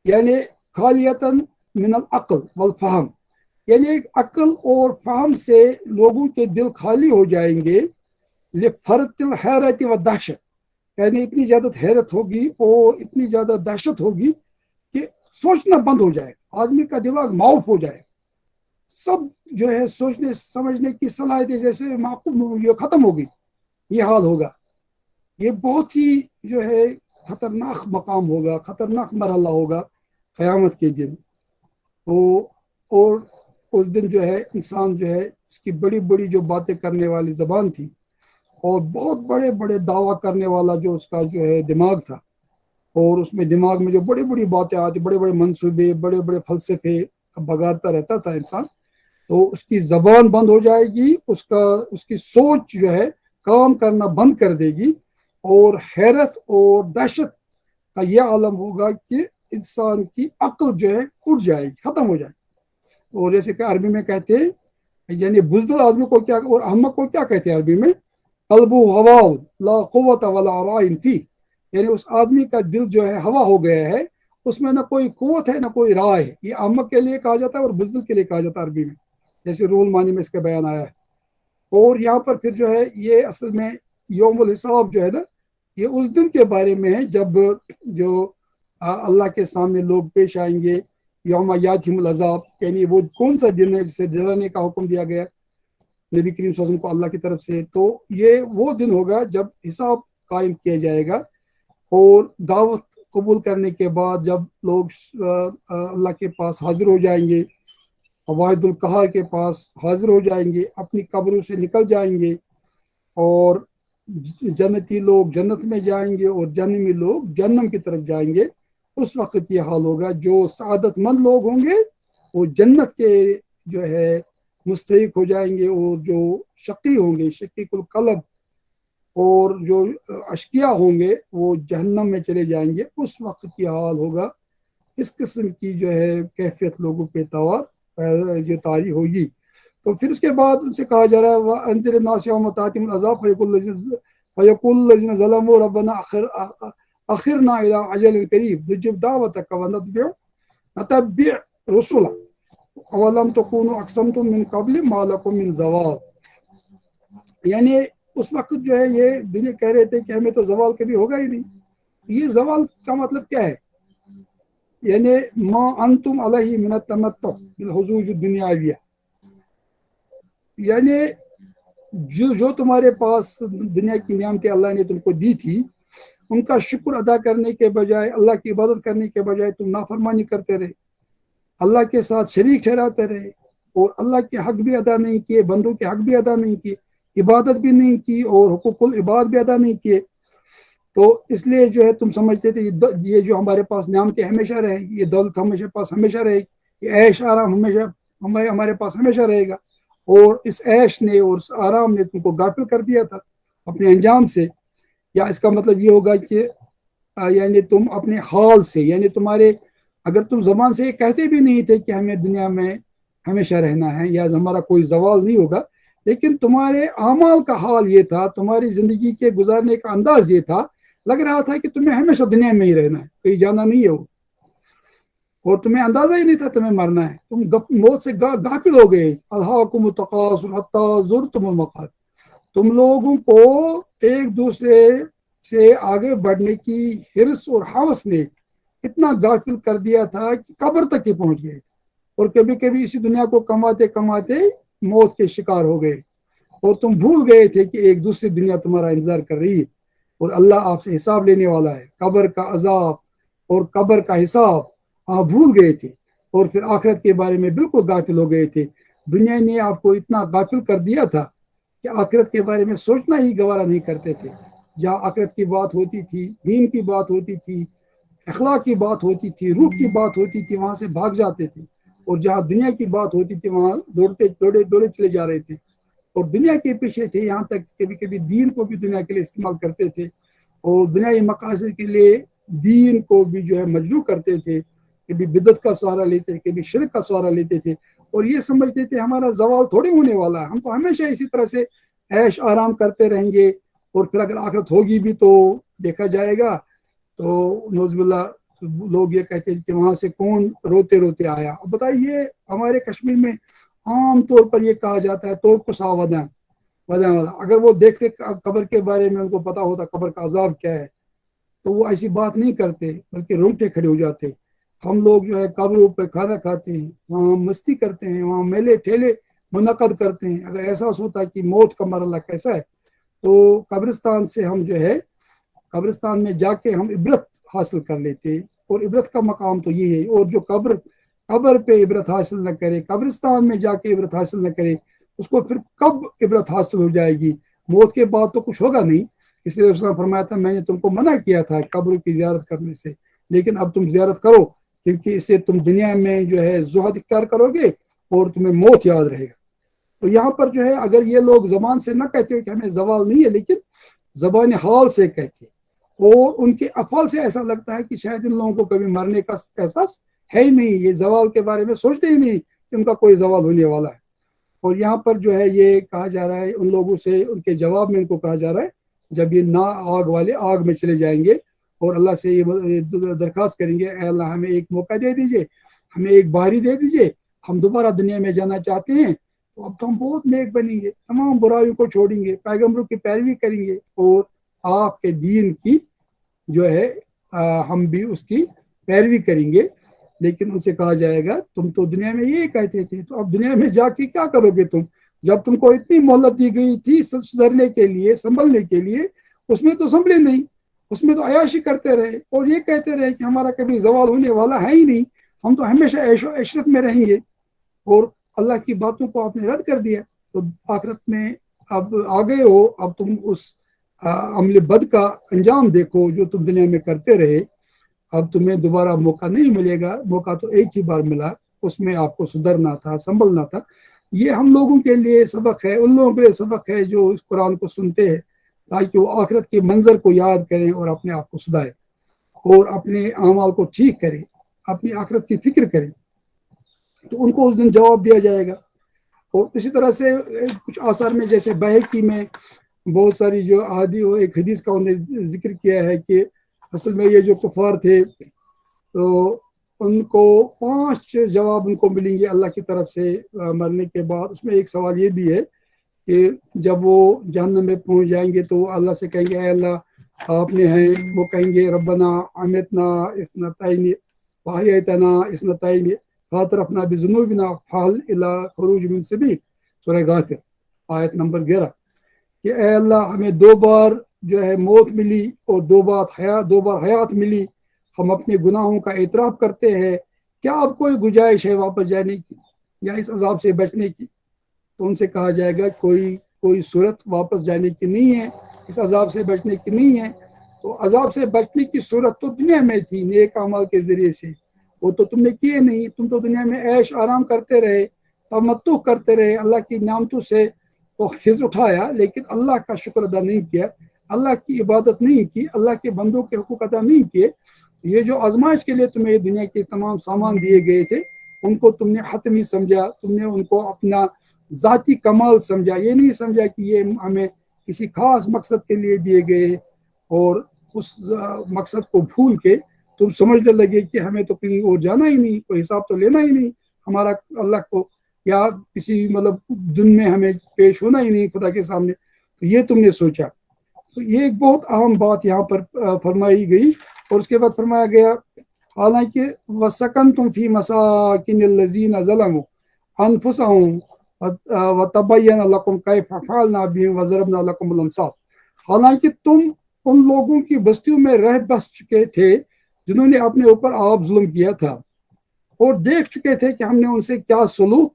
Speaker 2: یعنی خالیتاً من العقل والفہم، یعنی عقل اور فہم سے لوگوں کے دل خالی ہو جائیں گے. لِفَرْطِ الْحَیرَةِ وَالدَّہشَةِ، یعنی اتنی زیادہ حیرت ہوگی اور اتنی زیادہ دہشت ہوگی کہ سوچنا بند ہو جائے، آدمی کا دماغ معاف ہو جائے. سب جو ہے سوچنے سمجھنے کی صلاحیتیں جیسے یہ ختم ہوگی. یہ حال ہوگا. یہ بہت ہی جو ہے خطرناک مقام ہوگا، خطرناک مرحلہ ہوگا قیامت کے دن. اور اس دن جو ہے انسان جو ہے اس کی بڑی بڑی جو باتیں کرنے والی زبان تھی اور بہت بڑے بڑے دعویٰ کرنے والا جو اس کا جو ہے دماغ تھا، اور اس میں دماغ میں جو بڑی بڑی باتیں آتی، بڑے بڑے منصوبے، بڑے بڑے فلسفے بگاڑتا رہتا تھا انسان، تو اس کی زبان بند ہو جائے گی، اس کی سوچ جو ہے کام کرنا بند کر دے گی. اور حیرت اور دہشت کا یہ عالم ہوگا کہ انسان کی عقل جو ہے اٹھ جائے گی، ختم ہو جائے گی. اور جیسے کہ عربی میں کہتے ہیں یعنی بزدل آدمی کو کیا اور احمق کو کیا کہتے ہیں عربی میں؟ قلبو ہوا لا قوت ولا رائن فی، یعنی اس آدمی کا دل جو ہے ہوا ہو گیا ہے، اس میں نہ کوئی قوت ہے نہ کوئی رائے ہے. یہ احمق کے لیے کہا جاتا ہے اور بزدل کے لیے کہا جاتا ہے عربی میں، جیسے رول معنی میں اس کا بیان آیا ہے. اور یہاں پر پھر جو ہے یہ اصل میں یوم الحساب جو ہے نا، یہ اس دن کے بارے میں ہے جب جو اللہ کے سامنے لوگ پیش آئیں گے. یوم یاتہم العذاب، یعنی وہ کون سا دن ہے جسے جلانے کا حکم دیا گیا نبی کریم صلی اللہ علیہ وسلم کو اللہ کی طرف سے. تو یہ وہ دن ہوگا جب حساب قائم کیا جائے گا، اور دعوت قبول کرنے کے بعد جب لوگ اللہ کے پاس حاضر ہو جائیں گے، واحد القہار کے پاس حاضر ہو جائیں گے، اپنی قبروں سے نکل جائیں گے، اور جنتی لوگ جنت میں جائیں گے اور جہنمی لوگ جہنم کی طرف جائیں گے. اس وقت یہ حال ہوگا جو سعادت مند لوگ ہوں گے وہ جنت کے جو ہے مستحق ہو جائیں گے، اور جو شقی ہوں گے شقیق القلب اور جو اشقیاء ہوں گے وہ جہنم میں چلے جائیں گے. اس وقت یہ حال ہوگا. اس قسم کی جو ہے کیفیت لوگوں پہ جو طاری ہوگی. تو پھر اس کے بعد ان سے کہا جا رہا ہے وَأَنذِرِ النَّاسَ يَوْمَ تَأْتِيهِمُ الْعَذَابُ فَيَقُولُ الَّذِينَ ظَلَمُوا رَبَّنَا أَخِرْنَا إِلَىٰ أَجَلٍ قَرِيبٍ نُجِّبْ دَعْوَتَكَ وَنَتَّبِعْ رُسُلَكَ أَوَلَمْ تَكُونُوا أَقْسَمْتُم مِّن قَبْلُ مَا لَكُم مِّن زَوَالٍ. یعنی اس وقت جو ہے یہ دنیا کہہ رہے تھے کہ ہمیں تو زوال کبھی ہوگا ہی نہیں. یہ زوال کا مطلب کیا ہے؟ یعنی ما انتم علیہ من التمتع بالحظوظ الدنیاویہ، یعنی جو تمہارے پاس دنیا کی نعمتیں اللہ نے تم کو دی تھی ان کا شکر ادا کرنے کے بجائے، اللہ کی عبادت کرنے کے بجائے تم نافرمانی کرتے رہے، اللہ کے ساتھ شریک ٹھہراتے رہے، اور اللہ کے حق بھی ادا نہیں کیے، بندوں کے حق بھی ادا نہیں کیے، عبادت بھی نہیں کی اور حقوق العباد بھی ادا نہیں کیے. تو اس لیے جو ہے تم سمجھتے تھے یہ جو ہمارے پاس نعمتیں ہمیشہ رہے گی، یہ دولت ہمیشہ رہے گی، یہ عیش آرام ہمیشہ ہمارے پاس ہمیشہ رہے گا. اور اس عیش نے اور اس آرام نے تم کو غافل کر دیا تھا اپنے انجام سے. یا اس کا مطلب یہ ہوگا کہ یعنی تم اپنے حال سے، یعنی تمہارے اگر تم زبان سے یہ کہتے بھی نہیں تھے کہ ہمیں دنیا میں ہمیشہ رہنا ہے یا ہمارا کوئی زوال نہیں ہوگا، لیکن تمہارے اعمال کا حال یہ تھا، تمہاری زندگی کے گزارنے کا انداز یہ تھا، لگ رہا تھا کہ تمہیں ہمیشہ دنیا میں ہی رہنا ہے، کہیں جانا نہیں ہے، اور تمہیں اندازہ ہی نہیں تھا تمہیں مرنا ہے. تم موت سے غافل ہو گئے. الہاکم التکاثر حتی زرتم المقابر. تم لوگوں کو ایک دوسرے سے آگے بڑھنے کی حرص اور ہوس نے اتنا غافل کر دیا تھا کہ قبر تک ہی پہنچ گئے، اور کبھی کبھی اسی دنیا کو کماتے کماتے موت کے شکار ہو گئے، اور تم بھول گئے تھے کہ ایک دوسری دنیا تمہارا انتظار کر رہی ہے اور اللہ آپ سے حساب لینے والا ہے. قبر کا عذاب اور قبر کا حساب آپ بھول گئے تھے، اور پھر آخرت کے بارے میں بالکل غافل ہو گئے تھے. دنیا نے آپ کو اتنا غافل کر دیا تھا کہ آخرت کے بارے میں سوچنا ہی گوارا نہیں کرتے تھے. جہاں آخرت کی بات ہوتی تھی، دین کی بات ہوتی تھی، اخلاق کی بات ہوتی تھی، روح کی بات ہوتی تھی، وہاں سے بھاگ جاتے تھے، اور جہاں دنیا کی بات ہوتی تھی وہاں دوڑے چلے جا رہے تھے، اور دنیا کے پیچھے تھے. یہاں تک کبھی کبھی دین کو بھی دنیا کے لیے استعمال کرتے تھے، اور دنیائی مقاصد کے لیے دین کو بھی جو ہے مجروح کرتے تھے. کبھی بدعت کا سہارا لیتے تھے، کبھی شرک کا سہارا لیتے تھے، اور یہ سمجھتے تھے ہمارا زوال تھوڑی ہونے والا ہے، ہم تو ہمیشہ اسی طرح سے عیش آرام کرتے رہیں گے، اور پھر اگر آخرت ہوگی بھی تو دیکھا جائے گا. تو نعوذ باللہ لوگ یہ کہتے ہیں کہ وہاں سے کون روتے روتے آیا. اب بتائیے ہمارے کشمیر میں عام طور پر یہ کہا جاتا ہے تو کسا وداں، اگر وہ دیکھتے قبر کے بارے میں ان کو پتا ہوتا قبر کا عذاب کیا ہے تو وہ ایسی بات نہیں کرتے بلکہ رونگٹے کھڑے ہو جاتے. ہم لوگ جو ہے قبروں پہ کھانا کھاتے ہیں، وہاں مستی کرتے ہیں، وہاں میلے ٹھیلے منعقد کرتے ہیں. اگر احساس ہوتا ہے کہ موت کا مرحلہ کیسا ہے تو قبرستان سے ہم جو ہے قبرستان میں جا کے ہم عبرت حاصل کر لیتے ہیں، اور عبرت کا مقام تو یہ ہے. اور جو قبر پہ عبرت حاصل نہ کرے، قبرستان میں جا کے عبرت حاصل نہ کرے، اس کو پھر کب عبرت حاصل ہو جائے گی؟ موت کے بعد تو کچھ ہوگا نہیں. اس لیے اس نے فرمایا تھا میں نے تم کو منع کیا تھا قبروں کی زیارت کرنے سے، لیکن اب تم زیارت کرو، کیونکہ اس سے تم دنیا میں جو ہے زہد اختیار کرو گے اور تمہیں موت یاد رہے گا. تو یہاں پر جو ہے اگر یہ لوگ زبان سے نہ کہتے ہو کہ ہمیں زوال نہیں ہے، لیکن زبان حال سے کہتے، اور ان کے افعال سے ایسا لگتا ہے کہ شاید ان لوگوں کو کبھی مرنے کا احساس ہے ہی نہیں، یہ زوال کے بارے میں سوچتے ہی نہیں کہ ان کا کوئی زوال ہونے والا ہے. اور یہاں پر جو ہے یہ کہا جا رہا ہے ان لوگوں سے، ان کے جواب میں ان کو کہا جا رہا ہے جب یہ نا آگ والے آگ میں چلے جائیں گے اور اللہ سے یہ درخواست کریں گے، اے اللہ ہمیں ایک موقع دے دیجئے، ہمیں ایک باری دے دیجئے، ہم دوبارہ دنیا میں جانا چاہتے ہیں، تو اب تو ہم بہت نیک بنیں گے، تمام برائیوں کو چھوڑیں گے، پیغمبروں کی پیروی کریں گے، اور آپ کے دین کی جو ہے ہم بھی اس کی پیروی کریں گے. لیکن ان سے کہا جائے گا تم تو دنیا میں یہ کہتے تھے، تو اب دنیا میں جا کے کیا کرو گے تم، جب تم کو اتنی مہلت دی گئی تھی سدھرنے کے لیے، سنبھلنے کے لیے، اس میں تو سنبھلے نہیں، اس میں تو عیاشی کرتے رہے اور یہ کہتے رہے کہ ہمارا کبھی زوال ہونے والا ہے ہی نہیں، ہم تو ہمیشہ عیش و عشرت میں رہیں گے، اور اللہ کی باتوں کو آپ نے رد کر دیا. تو آخرت میں اب آ گئے ہو، اب تم اس عمل بد کا انجام دیکھو جو تم دنیا میں کرتے رہے. اب تمہیں دوبارہ موقع نہیں ملے گا، موقع تو ایک ہی بار ملا، اس میں آپ کو سدھرنا تھا، سنبھلنا تھا. یہ ہم لوگوں کے لیے سبق ہے، ان لوگوں کے لیے سبق ہے جو اس قرآن کو سنتے ہیں، تاکہ وہ آخرت کے منظر کو یاد کریں اور اپنے آپ کو سدھاریں اور اپنے اعمال کو ٹھیک کریں، اپنی آخرت کی فکر کریں. تو ان کو اس دن جواب دیا جائے گا. اور اسی طرح سے کچھ آثار میں جیسے بہقی میں بہت ساری جو ایک حدیث کا انہوں نے ذکر کیا ہے کہ اصل میں یہ جو کفار تھے تو ان کو 5 جواب ان کو ملیں گے اللہ کی طرف سے مرنے کے بعد. اس میں ایک سوال یہ بھی ہے کہ جب وہ جہنم میں پہنچ جائیں گے تو اللہ سے کہیں گے اے اللہ آپ نے ہیں، وہ کہیں گے ربنا امیتنا اثنتین واحییتنا اثنتین فاعترفنا بذنوبنا فہل الی خروج من سبیل، سورہ غافر آیت نمبر 11، کہ اے اللہ ہمیں 2 بار جو ہے موت ملی اور 2 بار حیات ملی، ہم اپنے گناہوں کا اعتراف کرتے ہیں، کیا اب کوئی گنجائش ہے واپس جانے کی یا اس عذاب سے بچنے کی؟ تو ان سے کہا جائے گا کوئی صورت واپس جانے کی نہیں ہے، اس عذاب سے بچنے کی نہیں ہے. تو عذاب سے بچنے کی صورت تو دنیا میں تھی نیک اعمال کے ذریعے سے، وہ تو تم نے کیے نہیں، تم تو دنیا میں عیش آرام کرتے رہے، تمتع کرتے رہے، اللہ کی نعمتوں سے تو حص اٹھایا، لیکن اللہ کا شکر ادا نہیں کیا، اللہ کی عبادت نہیں کی، اللہ کے بندوں کے حقوق ادا نہیں کیے. یہ جو آزمائش کے لیے تمہیں دنیا کے تمام سامان دیے گئے تھے ان کو تم نے حتمی سمجھا، تم نے ان کو اپنا ذاتی کمال سمجھا، یہ نہیں سمجھا کہ یہ ہمیں کسی خاص مقصد کے لیے دیے گئے، اور اس مقصد کو بھول کے تم سمجھنے لگے کہ ہمیں تو کہیں اور جانا ہی نہیں، کوئی حساب تو لینا ہی نہیں ہمارا اللہ کو، یا کسی دن میں ہمیں پیش ہونا ہی نہیں خدا کے سامنے. تو یہ تم نے سوچا. تو یہ ایک بہت اہم بات یہاں پر فرمائی گئی. اور اس کے بعد فرمایا گیا حالانکہ وَسَكَنْتُمْ فِي مَسَاكِنِ الَّذِينَ ظَلَمُوا أَنفُسَهُمْ وَتَبَيَّنَ لَكُمْ كَيْفَ فَعَلْنَا بِهِمْ وَضَرَبْنَا لَكُمُ الْأَمْثَالَ، حالانکہ تم ان لوگوں کی بستیوں میں رہ بس چکے تھے جنہوں نے اپنے اوپر آپ ظلم کیا تھا، اور دیکھ چکے تھے کہ ہم نے ان سے کیا سلوک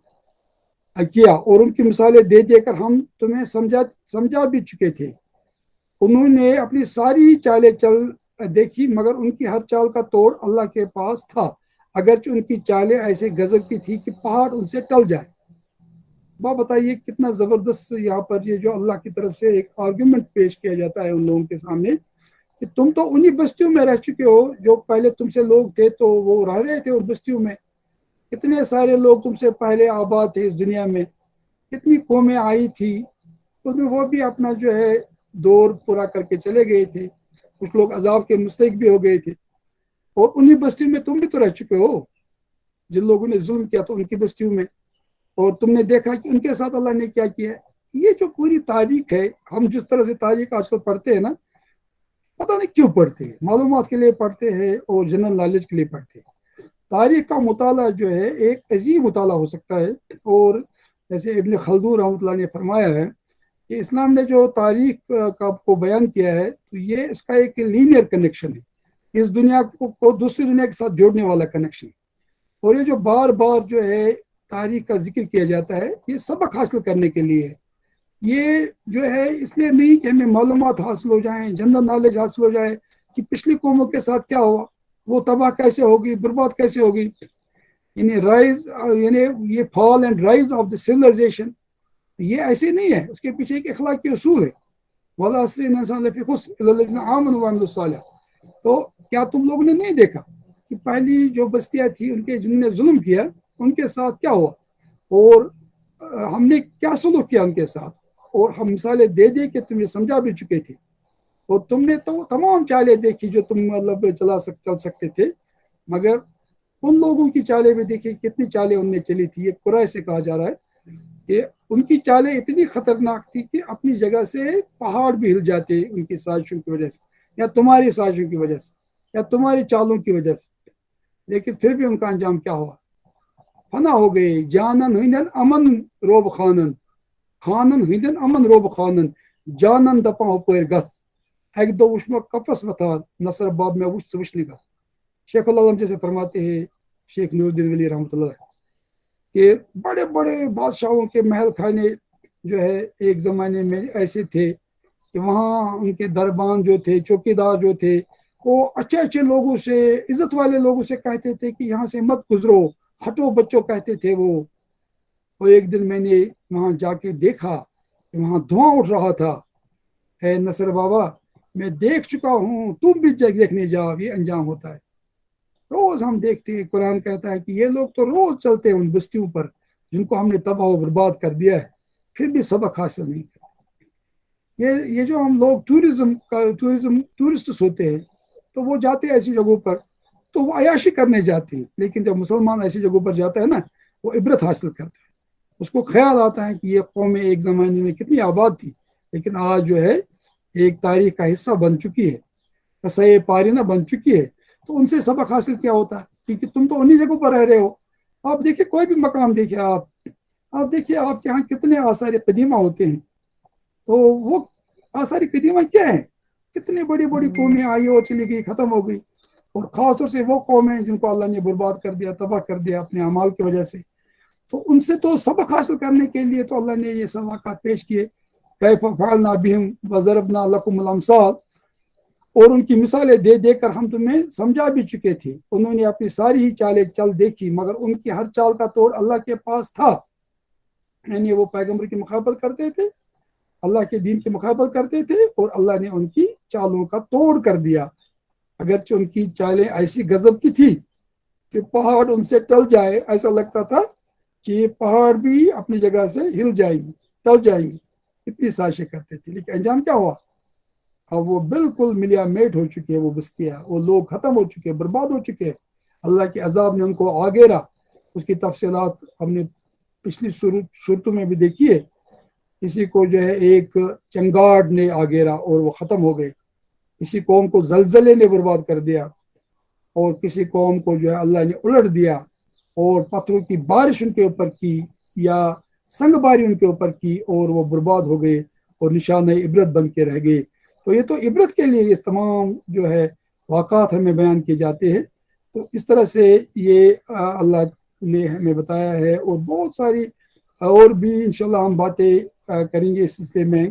Speaker 2: کیا، اور ان کی مثالیں دے دے کر ہم تمہیں سمجھا بھی چکے تھے. انہوں نے اپنی ساری چالیں چل دیکھی مگر ان کی ہر چال کا توڑ اللہ کے پاس تھا، اگرچہ ان کی چالیں ایسے غضب کی تھی کہ پہاڑ ان سے ٹل جائے. بتائیے کتنا زبردست یہاں پر یہ جو اللہ کی طرف سے ایک آرگومنٹ پیش کیا جاتا ہے ان لوگوں کے سامنے کہ تم تو انہی بستیوں میں رہ چکے ہو جو پہلے تم سے لوگ تھے، تو وہ رہ رہے تھے ان بستیوں میں. کتنے سارے لوگ تم سے پہلے آباد تھے اس دنیا میں، کتنی قومیں آئی تھی، تو وہ بھی اپنا جو ہے دور پورا کر کے چلے گئے تھے، کچھ لوگ عذاب کے مستحق بھی ہو گئے تھے. اور انہی بستیوں میں تم بھی تو رہ چکے ہو، جن لوگوں نے ظلم کیا تو ان کی بستیوں میں، اور تم نے دیکھا کہ ان کے ساتھ اللہ نے کیا کیا. یہ جو پوری تاریخ ہے، ہم جس طرح سے تاریخ آج کل پڑھتے ہیں نا، پتہ نہیں کیوں پڑھتے ہیں، معلومات کے لیے پڑھتے ہیں اور جنرل نالج کے لیے پڑھتے ہیں. تاریخ کا مطالعہ جو ہے ایک عظیم مطالعہ ہو سکتا ہے. اور جیسے ابن خلدون رحمۃ اللہ نے فرمایا ہے کہ اسلام نے جو تاریخ کو بیان کیا ہے تو یہ اس کا ایک لینئر کنیکشن ہے، اس دنیا کو دوسری دنیا کے ساتھ جوڑنے والا کنیکشن. اور یہ جو بار بار جو ہے تاریخ کا ذکر کیا جاتا ہے یہ سبق حاصل کرنے کے لیے ہے. یہ جو ہے اس لیے نہیں کہ ہمیں معلومات حاصل ہو جائیں، جنرل نالج حاصل ہو جائے کہ پچھلی قوموں کے ساتھ کیا ہوا، وہ تباہ کیسے ہوگی، برباد کیسے ہوگی. یعنی یہ fall and rise of the civilization یہ ایسے نہیں ہے، اس کے پیچھے ایک اخلاقی اصول ہے. وَالْعَصْرِ إِنَّ الْإِنسَانَ لَفِي خُسْرٍ إِلَّا الَّذِينَ آمَنُوا وَعَمِلُوا الصَّالِحَاتِ. تو کیا تم لوگوں نے نہیں دیکھا کہ پہلی جو بستیاں تھیں ان کے جن نے ظلم کیا ان کے ساتھ کیا ہوا، اور ہم نے کیا سلوک کیا ان کے ساتھ، اور ہم مثالیں دے دے کے تمہیں سمجھا بھی چکے تھے، اور تم نے تو تمام چالیں دیکھی جو تم مطلب چل سکتے تھے، مگر ان لوگوں کی چالیں بھی دیکھی کتنی چالیں ان نے چلی تھی۔ یہ قرآن سے کہا جا رہا ہے کہ ان کی چالیں اتنی خطرناک تھی کہ اپنی جگہ سے پہاڑ بھی ہل جاتے ان کی سازشوں کی وجہ سے، یا تمہاری سازشوں کی وجہ سے، یا تمہاری چالوں کی وجہ سے، لیکن پھر بھی ان کا انجام کیا ہوا؟ فنا ہو گئے۔ جانن ہندن امن روب خانن، خانن ہندن امن روب خانن، جانن دپان ہپر گس، ایک دو وشما کپس وتان نصر باب میں وچ وچنے گس۔ شیخ العالم جیسے فرماتے ہیں شیخ نور الدین ولی رحمۃ اللہ کہ بڑے بڑے بادشاہوں کے محل خانے جو ہے ایک زمانے میں ایسے تھے کہ وہاں ان کے دربان جو تھے، چوکیدار جو تھے، وہ اچھے اچھے لوگوں سے، عزت والے لوگوں سے کہتے تھے کہ یہاں سے مت گزرو، ہٹو بچوں کہتے تھے وہ۔ ایک دن میں نے وہاں جا کے دیکھا کہ وہاں دھواں اٹھ رہا تھا۔ اے نصر بابا میں دیکھ چکا ہوں، تم بھی دیکھنے جاؤ، یہ انجام ہوتا ہے۔ روز ہم دیکھتے ہیں، قرآن کہتا ہے کہ یہ لوگ تو روز چلتے ہیں ان بستیوں پر جن کو ہم نے تباہ و برباد کر دیا ہے، پھر بھی سبق حاصل نہیں کرتے۔ یہ جو ہم لوگ ٹورسٹس ہوتے ہیں تو وہ جاتے ہیں ایسی جگہوں پر تو وہ عیاشی کرنے جاتے ہیں، لیکن جب مسلمان ایسی جگہوں پر جاتا ہے نا، وہ عبرت حاصل کرتا ہے، اس کو خیال آتا ہے کہ یہ قوم ایک زمانے میں کتنی آباد تھی، لیکن آج جو ہے ایک تاریخ کا حصہ بن چکی ہے، قصۂ پارینہ بن چکی ہے۔ تو ان سے سبق حاصل کیا ہوتا ہے؟ کیونکہ تم تو انہی جگہوں پر رہ رہے ہو۔ آپ دیکھیے کوئی بھی مقام دیکھیے، آپ دیکھیے آپ کے یہاں کتنے آثار قدیمہ ہوتے ہیں، تو وہ آثار قدیمہ کیا ہے؟ کتنی بڑی بڑی قومیں آئی اور چلی گئی، ختم ہو گئی، اور خاص طور سے وہ قومیں جن کو اللہ نے برباد کر دیا، تباہ کر دیا اپنے اعمال کی وجہ سے۔ تو ان سے تو سبق حاصل کرنے کے لیے تو اللہ نے یہ سب واقعات پیش کیے، کیف فعلنا بہم وضربنا لکم الامثال، اور ان کی مثالیں دے دے کر ہم تمہیں سمجھا بھی چکے تھے۔ انہوں نے اپنی ساری ہی چالیں چل دیکھی، مگر ان کی ہر چال کا توڑ اللہ کے پاس تھا، یعنی وہ پیغمبر کی مخالفت کرتے تھے، اللہ کے دین کی مخالفت کرتے تھے، اور اللہ نے ان کی چالوں کا توڑ کر دیا۔ اگرچہ ان کی چالیں ایسی غضب کی تھی کہ پہاڑ ان سے ٹل جائے، ایسا لگتا تھا کہ یہ پہاڑ بھی اپنی جگہ سے ہل جائیں گی، ٹل جائیں گی، اتنی سازشیں کرتے تھے، لیکن انجام کیا ہوا؟ اب وہ بالکل ملیا میٹ ہو چکے ہیں، وہ بستیاں، وہ لوگ ختم ہو چکے ہیں، برباد ہو چکے ہیں، اللہ کے عذاب نے ان کو آگیرا۔ اس کی تفصیلات ہم نے پچھلی صورتوں میں بھی دیکھی ہے۔ کسی کو جو ہے ایک چنگاڑ نے آگیرا اور وہ ختم ہو گئے، کسی قوم کو زلزلے نے برباد کر دیا، اور کسی قوم کو جو ہے اللہ نے الٹ دیا اور پتھروں کی بارش ان کے اوپر کی یا سنگ باری ان کے اوپر کی، اور وہ برباد ہو گئے اور نشان عبرت بن کے رہ گئے۔ تو یہ تو عبرت کے لیے یہ تمام جو ہے واقعات ہمیں بیان کیے جاتے ہیں۔ تو اس طرح سے یہ اللہ نے ہمیں بتایا ہے، اور بہت ساری اور بھی انشاءاللہ ہم باتیں کریں گے اس سلسلے میں۔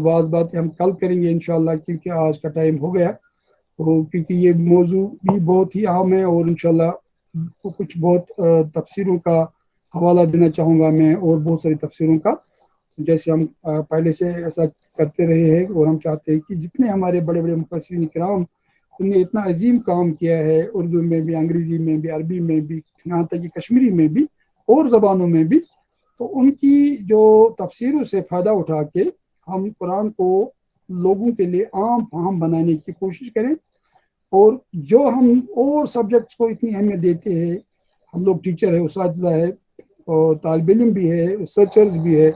Speaker 2: بعض باتیں ہم کل کریں گے انشاءاللہ، کیونکہ آج کا ٹائم ہو گیا، تو کیونکہ یہ موضوع بھی بہت ہی اہم ہے، اور انشاءاللہ کچھ بہت تفسیروں کا حوالہ دینا چاہوں گا میں، اور بہت ساری تفسیروں کا، جیسے ہم پہلے سے ایسا کرتے رہے ہیں، اور ہم چاہتے ہیں کہ جتنے ہمارے بڑے بڑے مفسرین کرام انہوں نے اتنا عظیم کام کیا ہے، اردو میں بھی، انگریزی میں بھی، عربی میں بھی، یہاں تک کہ کشمیری میں بھی اور زبانوں میں بھی، تو ان کی جو تفسیروں سے فائدہ اٹھا کے ہم قرآن کو لوگوں کے لیے عام فہم بنانے کی کوشش کریں۔ اور جو ہم اور سبجیکٹس کو اتنی اہمیت دیتے ہیں، ہم لوگ ٹیچر ہے، اساتذہ ہے، اور طالب علم بھی ہے، ریسرچرز بھی ہے،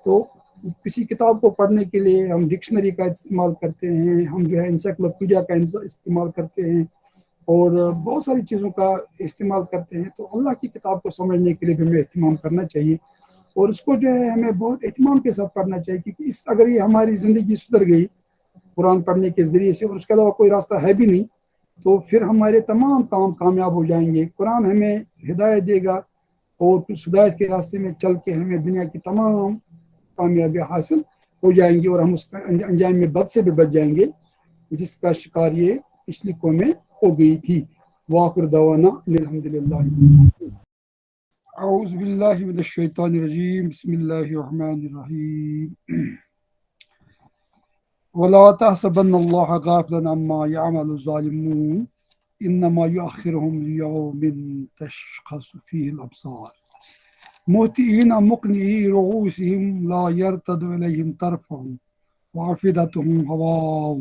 Speaker 2: تو کسی کتاب کو پڑھنے کے لیے ہم ڈکشنری کا استعمال کرتے ہیں، ہم جو ہے انسائکلوپیڈیا کا استعمال کرتے ہیں، اور بہت ساری چیزوں کا استعمال کرتے ہیں۔ تو اللہ کی کتاب کو سمجھنے کے لیے بھی ہمیں اہتمام کرنا چاہیے، اور اس کو جو ہے ہمیں بہت اہتمام کے ساتھ پڑھنا چاہیے، کیونکہ اگر یہ ہماری زندگی سدھر گئی قرآن پڑھنے کے ذریعے سے، اور اس کے علاوہ کوئی راستہ ہے بھی نہیں، تو پھر ہمارے تمام کام کامیاب ہو جائیں گے۔ قرآن ہمیں ہدایت دے گا، اور اس ہدایت کے راستے میں چل کے ہمیں دنیا کی تمام کامیابی حاصل ہو جائیں گی، اور ہم اس کا انجام میں بد سے بھی بچ جائیں گے، جس کا شکار یہ پچھلی قومیں ہو گئی تھی۔ وآخر دعوانا الحمدللہ۔ اعوذ باللہ من الشیطان الرجیم، بسم اللہ الرحمن الرحیم۔ ولا تحسبن اللہ غافلا عما يعمل الظالمون انما يؤخرهم ليوم تشخص فيه الابصار۔ مهطعين مقنعي رؤوسهم لا يرتد إليهم طرفهم وأفئدتهم هواء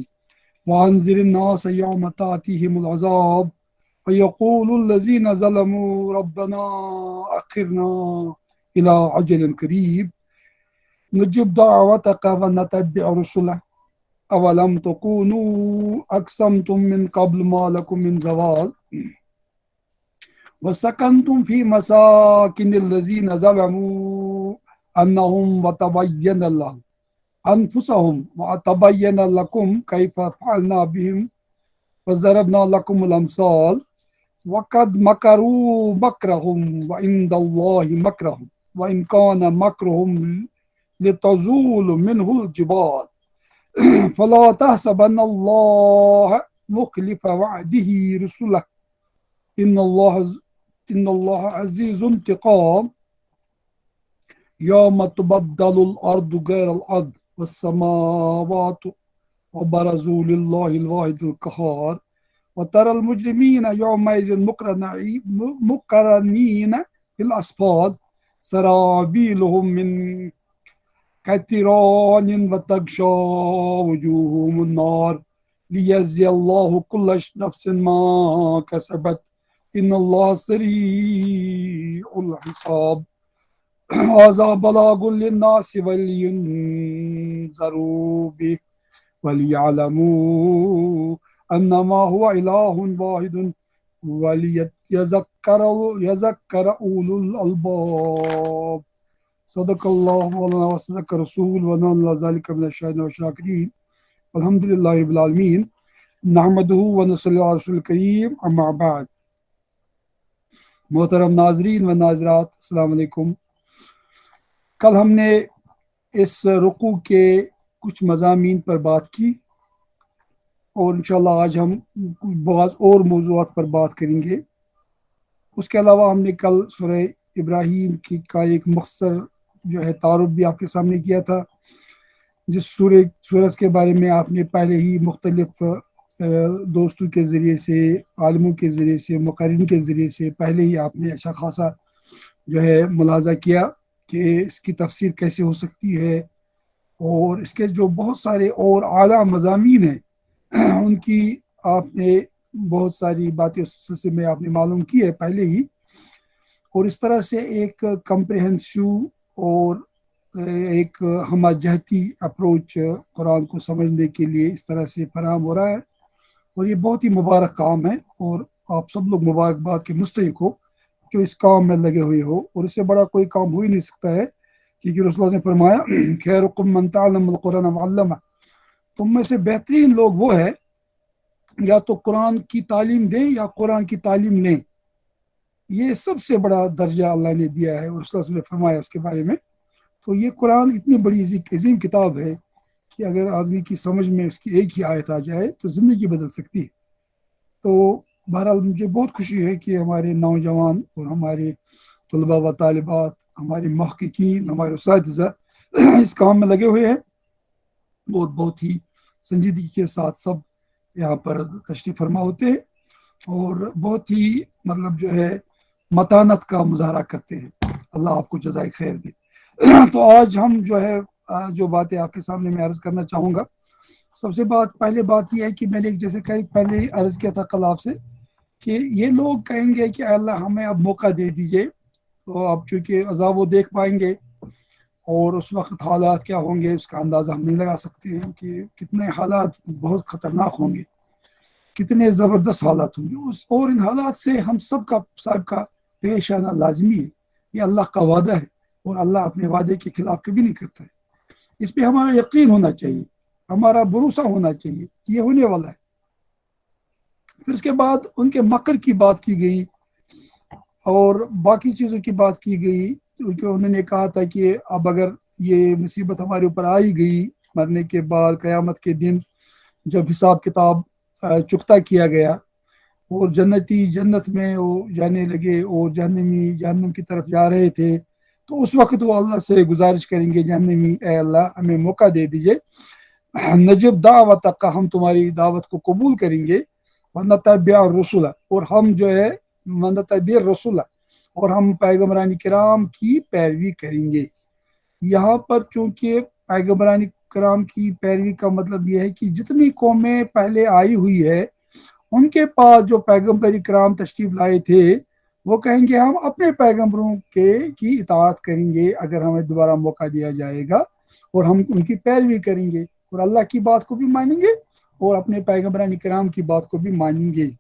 Speaker 2: وأنذر الناس يوم تأتيهم العذاب ويقول الذين ظلموا ربنا أخرنا إلى أجل قريب نجب دعوتك ونتبع رسلك أولم تكونوا أقسمتم من قبل ما لكم من زوال وسكنتم في مساكن الذين ظلموا أنهم وتبين لهم أنفسهم وتبين لكم كيف فعلنا بهم وضربنا لكم الأمثال وقد مكروا مكرهم وعند الله مكرهم وإن كان مكرهم لتزول منه الجبال فلا تحسبن الله مخلف وعده رسله إن الله عزيز انتقام يوم تبدل الأرض غير الأرض والسماوات وبرزوا لله الواحد القهار وترى المجرمين يومئذ مقرنين في الأصفاد سرابيلهم من كتران وتغشى وجوههم النار ليجزي الله كل نفس ما كسبت إن الله سريع الحساب هذا بلاغ للناس ولينذروا به وليعلموا أنما هو إله واحد وليذكر أولو الألباب صدق الله مولانا وصدق رسول ونحن على ذلك من الشاهدين والشاكرين الحمد لله رب العالمين نحمده ونصلي على رسول الكريم اما بعد. محترم ناظرین و ناظرات السلام علیکم. کل ہم نے اس رکوع کے کچھ مضامین پر بات کی اور انشاءاللہ آج ہم بعض اور موضوعات پر بات کریں گے. اس کے علاوہ ہم نے کل سورہ ابراہیم کا ایک مختصر جو ہے تعارف بھی آپ کے سامنے کیا تھا، جس سورت کے بارے میں آپ نے پہلے ہی مختلف دوستوں کے ذریعے سے، عالموں کے ذریعے سے، مقررین کے ذریعے سے پہلے ہی آپ نے اچھا خاصا جو ہے ملاحظہ کیا کہ اس کی تفسیر کیسے ہو سکتی ہے، اور اس کے جو بہت سارے اور اعلیٰ مضامین ہیں ان کی آپ نے بہت ساری باتیں اس سلسلے میں آپ نے معلوم کی ہے پہلے ہی، اور اس طرح سے ایک کمپریہنسو اور ایک ہمہ جہتی اپروچ قرآن کو سمجھنے کے لیے اس طرح سے فراہم ہو رہا ہے، اور یہ بہت ہی مبارک کام ہے، اور آپ سب لوگ مبارکباد کے مستحق ہو جو اس کام میں لگے ہوئے ہو، اور اس سے بڑا کوئی کام ہو ہی نہیں سکتا ہے، کیونکہ رسول اللہ نے فرمایا خیرکم من تعلم القرآن وعلمہ، تم میں سے بہترین لوگ وہ ہے یا تو قرآن کی تعلیم دیں یا قرآن کی تعلیم لیں. یہ سب سے بڑا درجہ اللہ نے دیا ہے، اور رسول اللہ نے فرمایا اس کے بارے میں. تو یہ قرآن اتنی بڑی عظیم کتاب ہے کہ اگر آدمی کی سمجھ میں اس کی ایک ہی آیت آ جائے تو زندگی بدل سکتی ہے. تو بہرحال مجھے بہت خوشی ہے کہ ہمارے نوجوان اور ہمارے طلباء و طالبات، ہمارے محققین، ہمارے اساتذہ اس کام میں لگے ہوئے ہیں، بہت ہی سنجیدگی کے ساتھ سب یہاں پر تشریف فرما ہوتے ہیں، اور بہت ہی مطلب جو ہے متانت کا مظاہرہ کرتے ہیں. اللہ آپ کو جزائے خیر دے. تو آج ہم جو ہے جو باتیں آپ کے سامنے میں عرض کرنا چاہوں گا، سب سے پہلے بات یہ ہے کہ میں نے جیسے پہلے عرض کیا تھا کل آپ سے کہ یہ لوگ کہیں گے کہ اللہ ہمیں اب موقع دے دیجئے، تو اب چونکہ عذاب وہ دیکھ پائیں گے اور اس وقت حالات کیا ہوں گے اس کا اندازہ ہم نہیں لگا سکتے ہیں کہ کتنے حالات بہت خطرناک ہوں گے، کتنے زبردست حالات ہوں گے، اور ان حالات سے ہم سب کا صاحب کا پیش آنا لازمی ہے. یہ اللہ کا وعدہ ہے، اور اللہ اپنے وعدے کے خلاف کبھی نہیں کرتا ہے. اس پہ ہمارا یقین ہونا چاہیے، ہمارا بھروسہ ہونا چاہیے کہ یہ ہونے والا ہے. پھر اس کے بعد ان کے مکر کی بات کی گئی اور باقی چیزوں کی بات کی گئی، کیونکہ انہوں نے کہا تھا کہ اب اگر یہ مصیبت ہمارے اوپر آئی گئی مرنے کے بعد قیامت کے دن جب حساب کتاب چکتا کیا گیا اور جنتی جنت میں وہ جانے لگے اور جہنمی جہنم کی طرف جا رہے تھے، تو اس وقت وہ اللہ سے گزارش کریں گے جہنمی، اے اللہ ہمیں موقع دے دیجئے، نجب دعوت کا، ہم تمہاری دعوت کو قبول کریں گے، ونتبع الرسل، اور ہم جو ہے ونتبع الرسل، اور ہم پیغمبران کرام کی پیروی کریں گے۔ یہاں پر چونکہ پیغمبران کرام کی پیروی کا مطلب یہ ہے کہ جتنی قومیں پہلے آئی ہوئی ہے ان کے پاس جو پیغمبر کرام تشریف لائے تھے وہ کہیں گے ہم اپنے پیغمبروں کی اطاعت کریں گے اگر ہمیں دوبارہ موقع دیا جائے گا، اور ہم ان کی پیروی کریں گے اور اللہ کی بات کو بھی مانیں گے اور اپنے پیغمبران کرام کی بات کو بھی مانیں گے۔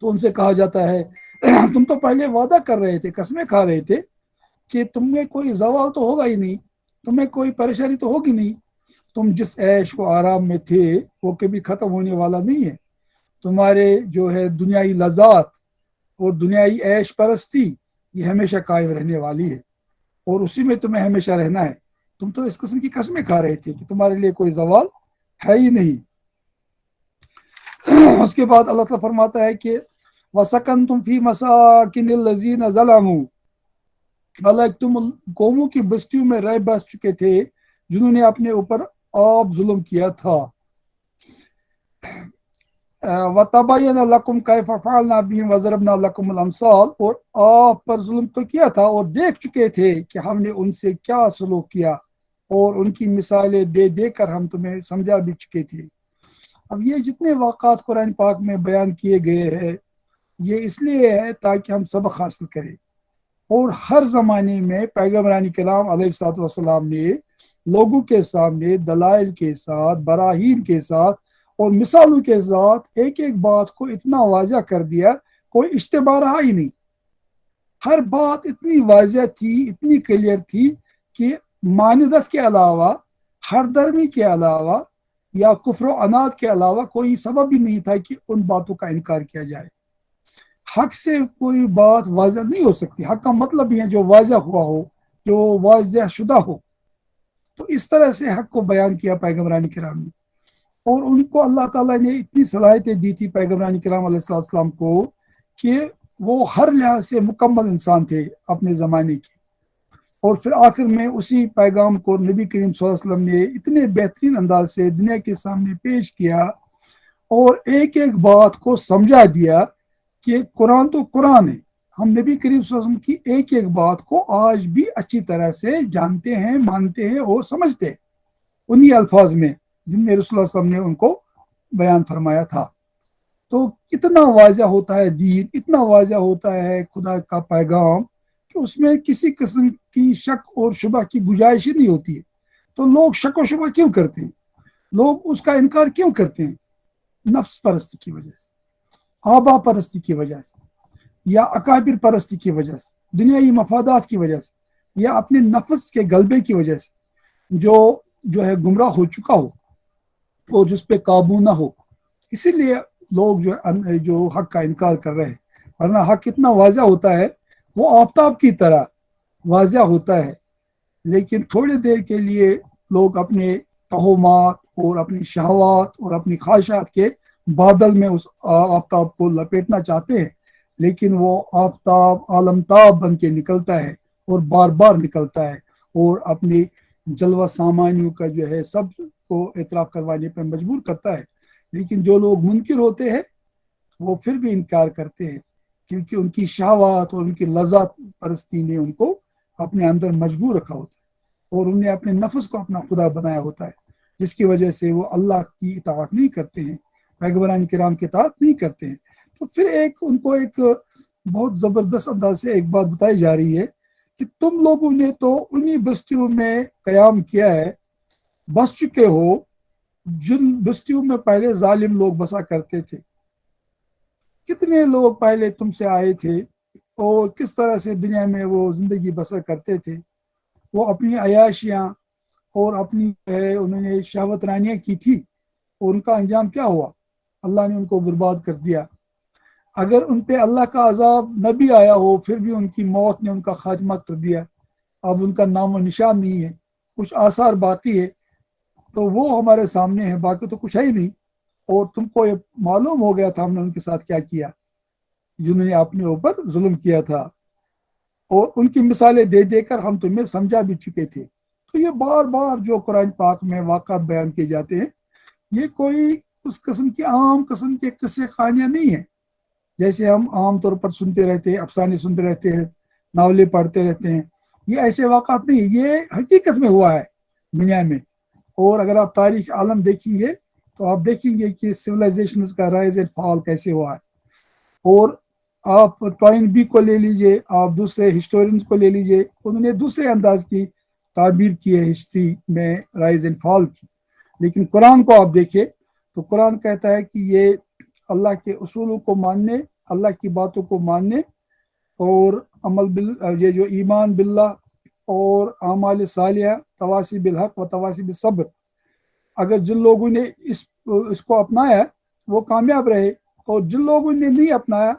Speaker 2: تو ان سے کہا جاتا ہے تم تو پہلے وعدہ کر رہے تھے، قسمیں کھا رہے تھے کہ تم میں کوئی زوال تو ہوگا ہی نہیں، تمہیں کوئی پریشانی تو ہوگی نہیں، تم جس عیش و آرام میں تھے وہ کبھی ختم ہونے والا نہیں ہے، تمہارے جو ہے دنیائی لذات اور دنیائی عیش پرستی یہ ہمیشہ قائم رہنے والی ہے اور اسی میں تمہیں ہمیشہ رہنا ہے۔ تم تو اس قسم کی قسمیں کھا رہے تھے کہ تمہارے لیے کوئی زوال ہے ہی نہیں۔ اس کے بعد اللہ تعالیٰ فرماتا ہے کہ وَسَكَنْتُمْ فِي مَسَاكِنِ الَّذِينَ ظَلَمُوا، حالانکہ تم قوموں کی بستیوں میں رہ بس چکے تھے جنہوں نے اپنے اوپر آپ ظلم کیا تھا۔ وَتَبَيَّنَ لَكُمْ كَيْفَ فَعَلْنَا بِهِمْ وَضَرَبْنَا لَكُمُ الْأَمْثَالَ، اور آپ پر ظلم تو کیا تھا اور دیکھ چکے تھے کہ ہم نے ان سے کیا سلوک کیا اور ان کی مثالیں دے دے کر ہم تمہیں سمجھا بھی چکے تھے۔ اب یہ جتنے واقعات قرآن پاک میں بیان کیے گئے ہیں یہ اس لیے ہے تاکہ ہم سبق حاصل کریں، اور ہر زمانے میں پیغمبران کرام علیہ الصلوۃ والسلام نے لوگوں کے سامنے دلائل کے ساتھ، براہین کے ساتھ اور مثالوں کے ساتھ ایک ایک بات کو اتنا واضح کر دیا، کوئی اشتباہ رہا ہی نہیں۔ ہر بات اتنی واضح تھی، اتنی کلیئر تھی کہ ماندت کے علاوہ، ہر درمی کے علاوہ یا کفر و عناد کے علاوہ کوئی سبب ہی نہیں تھا کہ ان باتوں کا انکار کیا جائے۔ حق سے کوئی بات واضح نہیں ہو سکتی، حق کا مطلب یہ ہے جو واضح ہوا ہو، جو واضح شدہ ہو۔ تو اس طرح سے حق کو بیان کیا پیغمبران کرام نے، اور ان کو اللہ تعالیٰ نے اتنی صلاحیتیں دی تھی پیغمبران کرام علیہ السلام کو کہ وہ ہر لحاظ سے مکمل انسان تھے اپنے زمانے کے، اور پھر آخر میں اسی پیغام کو نبی کریم صلی اللہ علیہ وسلم نے اتنے بہترین انداز سے دنیا کے سامنے پیش کیا اور ایک ایک بات کو سمجھا دیا کہ قرآن تو قرآن ہے، ہم نبی کریم صلی اللہ علیہ وسلم کی ایک ایک بات کو آج بھی اچھی طرح سے جانتے ہیں، مانتے ہیں اور سمجھتے ہیں انہی الفاظ میں جن میں رسول اللہ صلی اللہ علیہ وسلم نے ان کو بیان فرمایا تھا۔ تو اتنا واضح ہوتا ہے دین، اتنا واضح ہوتا ہے خدا کا پیغام کہ اس میں کسی قسم کی شک اور شبہ کی گنجائش ہی نہیں ہوتی ہے۔ تو لوگ شک و شبہ کیوں کرتے ہیں؟ لوگ اس کا انکار کیوں کرتے ہیں؟ نفس پرستی کی وجہ سے، آبا پرستی کی وجہ سے، یا اکابر پرستی کی وجہ سے، دنیائی مفادات کی وجہ سے، یا اپنے نفس کے غلبے کی وجہ سے جو ہے گمراہ ہو چکا ہو اور جس پہ قابو نہ ہو، اسی لیے لوگ جو حق کا انکار کر رہے ہیں۔ ورنہ حق اتنا واضح ہوتا ہے، وہ آفتاب کی طرح واضح ہوتا ہے، لیکن تھوڑی دیر کے لیے لوگ اپنے توہمات اور اپنی شہوات اور اپنی خواہشات کے بادل میں اس آفتاب کو لپیٹنا چاہتے ہیں، لیکن وہ آفتاب عالمتاب بن کے نکلتا ہے اور بار بار نکلتا ہے اور اپنی جلوہ سامانیوں کا جو ہے سب کو اعتراف کروانے پر مجبور کرتا ہے۔ لیکن جو لوگ منکر ہوتے ہیں وہ پھر بھی انکار کرتے ہیں، کیونکہ ان کی شہوات اور ان کی لذات پرستی نے ان کو اپنے اندر مجبور رکھا ہوتا ہے اور انہیں اپنے نفس کو اپنا خدا بنایا ہوتا ہے، جس کی وجہ سے وہ اللہ کی اطاعت نہیں کرتے ہیں، پیغمبران کرام کی اطاعت نہیں کرتے ہیں۔ تو پھر ان کو ایک بہت زبردست انداز سے ایک بات بتائی جا رہی ہے کہ تم لوگوں نے تو انہی بستیوں میں قیام کیا ہے، بس چکے ہو جن بستیوں میں پہلے ظالم لوگ بسا کرتے تھے۔ کتنے لوگ پہلے تم سے آئے تھے اور کس طرح سے دنیا میں وہ زندگی بسر کرتے تھے، وہ اپنی عیاشیاں اور اپنی انہوں نے شہوت رانیاں کی تھی، اور ان کا انجام کیا ہوا؟ اللہ نے ان کو برباد کر دیا۔ اگر ان پہ اللہ کا عذاب نہ بھی آیا ہو پھر بھی ان کی موت نے ان کا خاتمہ کر دیا، اب ان کا نام و نشان نہیں ہے، کچھ آثار باقی ہے تو وہ ہمارے سامنے ہے، باقی تو کچھ ہے ہی نہیں، اور تم کو یہ معلوم ہو گیا تھا ہم نے ان کے ساتھ کیا کیا جنہوں نے اپنے اوپر ظلم کیا تھا، اور ان کی مثالیں دے دے کر ہم تمہیں سمجھا بھی چکے تھے۔ تو یہ بار بار جو قرآن پاک میں واقعات بیان کیے جاتے ہیں یہ کوئی اس قسم کی عام قسم کے قصے کہانیاں نہیں ہیں جیسے ہم عام طور پر سنتے رہتے ہیں، افسانے سنتے رہتے ہیں، ناولیں پڑھتے رہتے ہیں، یہ ایسے واقعات نہیں، یہ حقیقت میں ہوا ہے دنیا میں۔ اور اگر آپ تاریخ عالم دیکھیں گے تو آپ دیکھیں گے کہ سویلائزیشنز کا رائز اینڈ فال کیسے ہوا ہے۔ اور آپ ٹوائن بی کو لے لیجئے، آپ دوسرے ہسٹورینز کو لے لیجئے، انہوں نے دوسرے انداز کی تعبیر کی ہے ہسٹری میں رائز اینڈ فال کی۔ لیکن قرآن کو آپ دیکھیں تو قرآن کہتا ہے کہ یہ اللہ کے اصولوں کو ماننے، اللہ کی باتوں کو ماننے اور یہ جو ایمان باللہ اور اعمال صالحہ، تواصی بالحق و تواصی بالصبر، اگر جن لوگوں نے اس کو اپنایا وہ کامیاب رہے، اور جن لوگوں نے نہیں اپنایا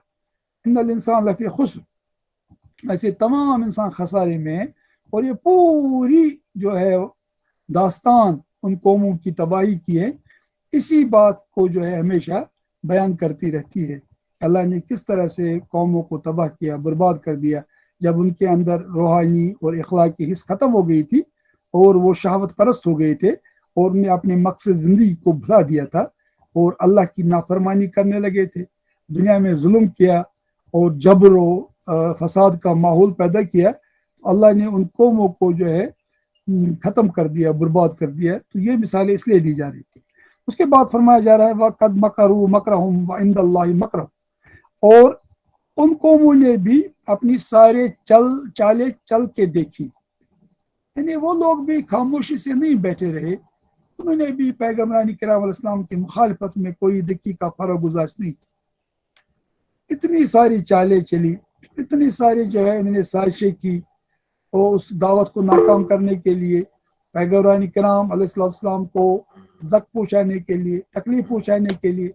Speaker 2: ان الانسان لفی خسر، ایسے تمام انسان خسارے میں ہیں۔ اور یہ پوری جو ہے داستان ان قوموں کی تباہی کی ہے، اسی بات کو جو ہے ہمیشہ بیان کرتی رہتی ہے۔ اللہ نے کس طرح سے قوموں کو تباہ کیا، برباد کر دیا، جب ان کے اندر روحانی اور اخلاقی حص ختم ہو گئی تھی اور وہ شہوت پرست ہو گئے تھے، اور انہیں اپنے مقصد زندگی کو بھلا دیا تھا اور اللہ کی نافرمانی کرنے لگے تھے، دنیا میں ظلم کیا اور جبر و فساد کا ماحول پیدا کیا۔ اللہ نے ان قوموں کو جو ہے ختم کر دیا، برباد کر دیا۔ تو یہ مثالیں اس لیے دی جا رہی تھی۔ اس کے بعد فرمایا جا رہا ہے وَقَدْ مَكَرُوا مَكْرَهُمْ وَعِنْدَ اللَّهِ مَكْرُهُمْ، اور ان قوموں نے بھی اپنی سارے چالیں چل کے دیکھی، یعنی وہ لوگ بھی خاموشی سے نہیں بیٹھے رہے، انہوں نے بھی پیغمبران کرام علیہ السلام کی مخالفت میں کوئی دقیقہ فرق گزارش نہیں کی۔ اتنی ساری چالیں چلی، اتنی ساری جو ہے انہوں نے سازشیں کی، اور اس دعوت کو ناکام کرنے کے لیے، پیغمبران کرام علیہ السلام کو زک پہنچانے کے لیے، تکلیف پہنچانے کے لیے،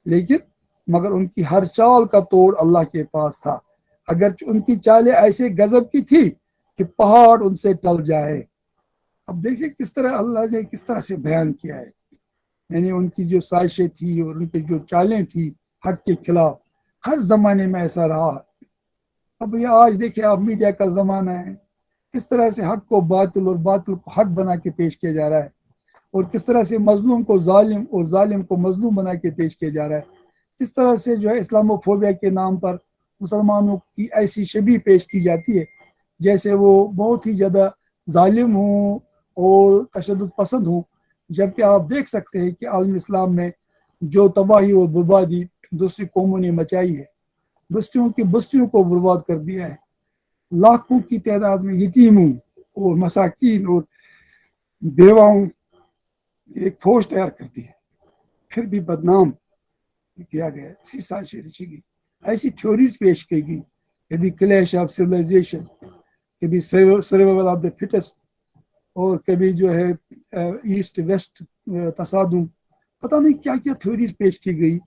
Speaker 2: لیکن مگر ان کی ہر چال کا توڑ اللہ کے پاس تھا، اگرچہ ان کی چالیں ایسے غضب کی تھی کہ پہاڑ ان سے ٹل جائے۔ اب دیکھیں کس طرح اللہ نے کس طرح سے بیان کیا ہے، یعنی ان کی جو سازشیں تھی اور ان کی جو چالیں تھی حق کے خلاف، ہر زمانے میں ایسا رہا۔ اب یہ آج دیکھیں آپ میڈیا کا زمانہ ہے، کس طرح سے حق کو باطل اور باطل کو حق بنا کے پیش کیا جا رہا ہے، اور کس طرح سے مظلوم کو ظالم اور ظالم کو مظلوم بنا کے پیش کیا جا رہا ہے، کس طرح سے جو ہے اسلامو فوبیا کے نام پر مسلمانوں کی ایسی شبیہ پیش کی جاتی ہے جیسے وہ بہت ہی زیادہ ظالم ہوں اور تشدد پسند ہوں، جبکہ آپ دیکھ سکتے ہیں کہ عالم اسلام میں جو تباہی اور بربادی دوسری قوموں نے مچائی ہے، بستیوں کی بستیوں کو برباد کر دیا ہے، لاکھوں کی تعداد میں یتیموں اور مساکین اور بیواؤں ایک فوج تیار کرتی ہے، پھر بھی بدنام کیا گیا، اسی سازشیں رچی گئی، ایسی تھیوریز پیش کی گئی، کبھی کلیش آف سویلائزیشن، کبھی سروائیول آف دا فٹسٹ، اور کبھی جو ہے ایسٹ ویسٹ تصادم، پتہ نہیں کیا کیا تھیوریز پیش کی گئی،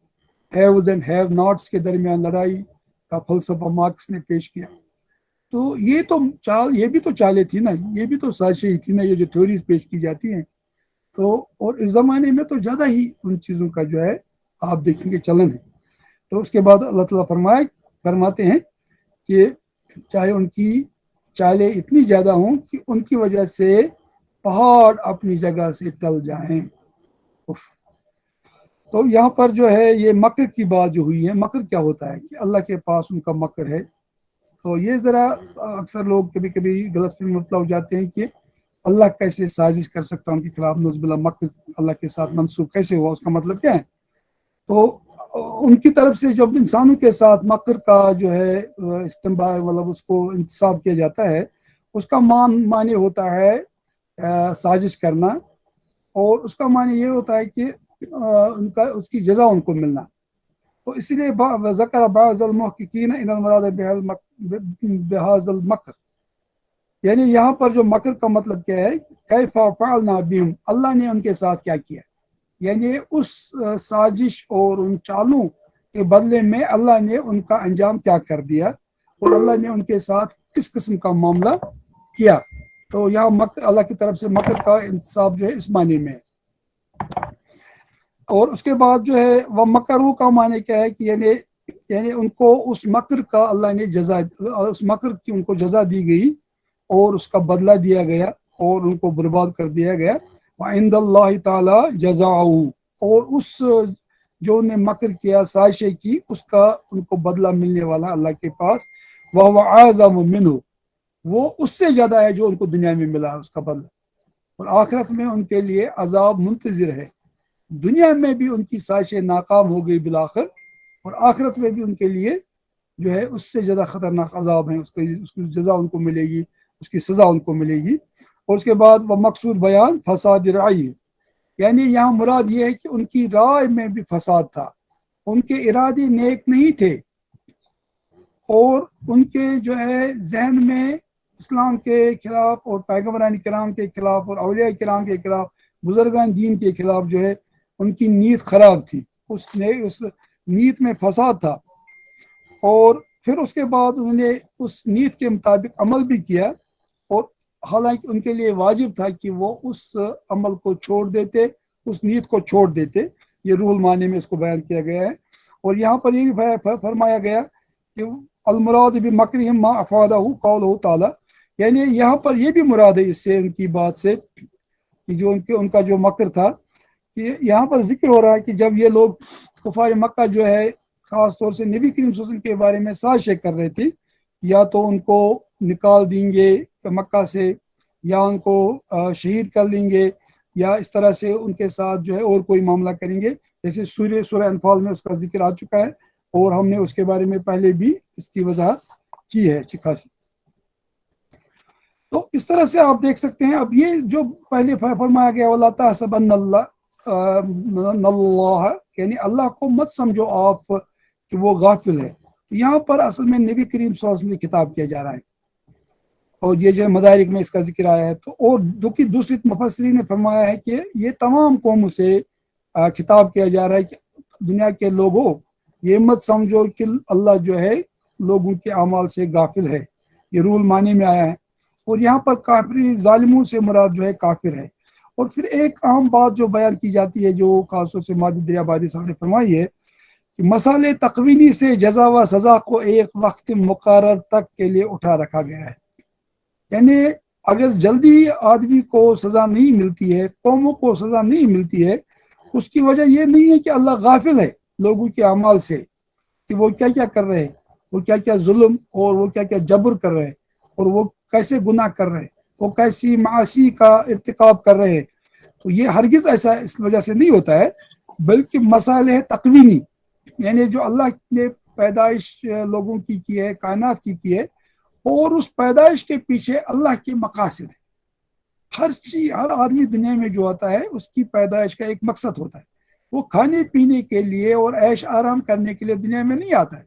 Speaker 2: ہیوز اینڈ ہیو ناٹس کے درمیان لڑائی کا فلسفہ مارکس نے پیش کیا۔ تو یہ تو یہ بھی تو چالیں تھی نا، یہ بھی تو سازشیں تھی نا، یہ جو تھیوریز پیش کی جاتی ہیں۔ تو اور اس زمانے میں تو زیادہ ہی ان چیزوں کا جو ہے آپ دیکھیں گے چلن ہے۔ تو اس کے بعد اللہ تعالیٰ فرماتے ہیں کہ چاہے ان کی چالیں اتنی زیادہ ہوں کہ ان کی وجہ سے پہاڑ اپنی جگہ سے ٹل جائیں۔ تو یہاں پر جو ہے یہ مکر کی بات جو ہوئی ہے، مکر کیا ہوتا ہے کہ اللہ کے پاس ان کا مکر ہے۔ تو یہ ذرا اکثر لوگ کبھی کبھی غلط فہمی مبتلا ہو جاتے ہیں کہ اللہ کیسے سازش کر سکتا ان کے خلاف، نعوذ باللہ مکر اللہ کے ساتھ منسوخ کیسے ہوا، اس کا مطلب کیا ہے؟ تو ان کی طرف سے جب انسانوں کے ساتھ مکر کا جو ہے استنباط، مطلب اس کو انتصاب کیا جاتا ہے، اس کا معنی ہوتا ہے سازش کرنا، اور اس کا معنی یہ ہوتا ہے کہ اس کی جزا ان کو ملنا۔ تو اسی لیے ذکر بعض المحققین ان المراد بهذا المکر، یعنی یہاں پر جو مکر کا مطلب کیا ہے، کیف فعلنا بهم، اللہ نے ان کے ساتھ کیا کیا، یعنی اس سازش اور ان چالوں کے بدلے میں اللہ نے ان کا انجام کیا کر دیا، اور اللہ نے ان کے ساتھ کس قسم کا معاملہ کیا۔ تو یہاں اللہ کی طرف سے مکر کا انتصاب جو ہے اس معنی میں ہے۔ اور اس کے بعد جو ہے وہ مکرو کا معنی کیا ہے کہ یعنی ان کو اس مکر کا اللہ نے اس مکر کی ان کو جزا دی گئی اور اس کا بدلہ دیا گیا اور ان کو برباد کر دیا گیا۔ وعند اللہ تعالی جزاؤ، اور اس جو انہیں مکر کیا، سازشیں کی، اس کا ان کو بدلہ ملنے والا اللہ کے پاس، وہ اعظم منہ، وہ اس سے زیادہ ہے جو ان کو دنیا میں ملا اس کا بدلہ، اور آخرت میں ان کے لیے عذاب منتظر ہے۔ دنیا میں بھی ان کی سازشیں ناکام ہو گئی بالآخر، اور آخرت میں بھی ان کے لیے جو ہے اس سے زیادہ خطرناک عذاب ہیں، اس کی جزا ان کو ملے گی، اس کی سزا ان کو ملے گی۔ اور اس کے بعد وہ مقصود بیان فساد رعی، یعنی یہاں مراد یہ ہے کہ ان کی رائے میں بھی فساد تھا، ان کے ارادے نیک نہیں تھے، اور ان کے جو ہے ذہن میں اسلام کے خلاف اور پیغمبران کرام کے خلاف اور اولیاء کرام کے خلاف، بزرگان دین کے خلاف جو ہے ان کی نیت خراب تھی، اس نیت میں فساد تھا، اور پھر اس کے بعد انہوں نے اس نیت کے مطابق عمل بھی کیا، اور حالانکہ ان کے لیے واجب تھا کہ وہ اس عمل کو چھوڑ دیتے، اس نیت کو چھوڑ دیتے، یہ روح المانی میں اس کو بیان کیا گیا ہے۔ اور یہاں پر یہ بھی فرمایا گیا کہ المراد بمکرہم ما افادہ قولہ تعالی، یعنی یہاں پر یہ بھی مراد ہے اس سے، ان کی بات سے، کہ جو ان کا جو مکر تھا، کہ یہاں پر ذکر ہو رہا ہے کہ جب یہ لوگ کفار مکہ جو ہے خاص طور سے نبی کریم صلی اللہ علیہ وسلم کے بارے میں سازشیں کر رہے تھے، یا تو ان کو نکال دیں گے مکہ سے، یا ان کو شہید کر لیں گے، یا اس طرح سے ان کے ساتھ جو ہے اور کوئی معاملہ کریں گے، جیسے سورہ انفال میں اس کا ذکر آ چکا ہے، اور ہم نے اس کے بارے میں پہلے بھی اس کی وضاحت کی ہے اچھی خاصی۔ تو اس طرح سے آپ دیکھ سکتے ہیں۔ اب یہ جو پہلے فرمایا گیا وَلَا تَحْسَبَنَّ اللہ، یعنی اللہ کو مت سمجھو آپ کہ وہ غافل ہے، یہاں پر اصل میں نبی کریم صلی اللہ علیہ وسلم کی خطاب کیا جا رہا ہے، اور یہ جو مدارک میں اس کا ذکر آیا ہے۔ تو اور دوسری مفسرین نے فرمایا ہے کہ یہ تمام قوموں سے خطاب کیا جا رہا ہے کہ دنیا کے لوگوں، یہ مت سمجھو کہ اللہ جو ہے لوگوں کے اعمال سے غافل ہے، یہ روح المانی میں آیا ہے۔ اور یہاں پر کافری ظالموں سے مراد جو ہے کافر ہے۔ اور پھر ایک اہم بات جو بیان کی جاتی ہے، جو خاص طور سے ماجد دریابادی صاحب نے فرمائی ہے، کہ مسئلے تقوینی سے جزا و سزا کو ایک وقت مقرر تک کے لیے اٹھا رکھا گیا ہے، یعنی اگر جلدی آدمی کو سزا نہیں ملتی ہے، قوموں کو سزا نہیں ملتی ہے، اس کی وجہ یہ نہیں ہے کہ اللہ غافل ہے لوگوں کے اعمال سے، کہ وہ کیا کیا کر رہے ہیں، وہ کیا کیا ظلم اور وہ کیا کیا جبر کر رہے ہیں، اور وہ کیسے گناہ کر رہے ہیں، وہ کیسی معاصی کا ارتکاب کر رہے ہیں۔ تو یہ ہرگز ایسا اس وجہ سے نہیں ہوتا ہے، بلکہ مسائل ہے تقوینی، یعنی جو اللہ نے پیدائش لوگوں کی ہے، کائنات کی ہے، اور اس پیدائش کے پیچھے اللہ کے مقاصد ہے۔ ہر آدمی دنیا میں جو آتا ہے اس کی پیدائش کا ایک مقصد ہوتا ہے، وہ کھانے پینے کے لیے اور عیش آرام کرنے کے لیے دنیا میں نہیں آتا ہے،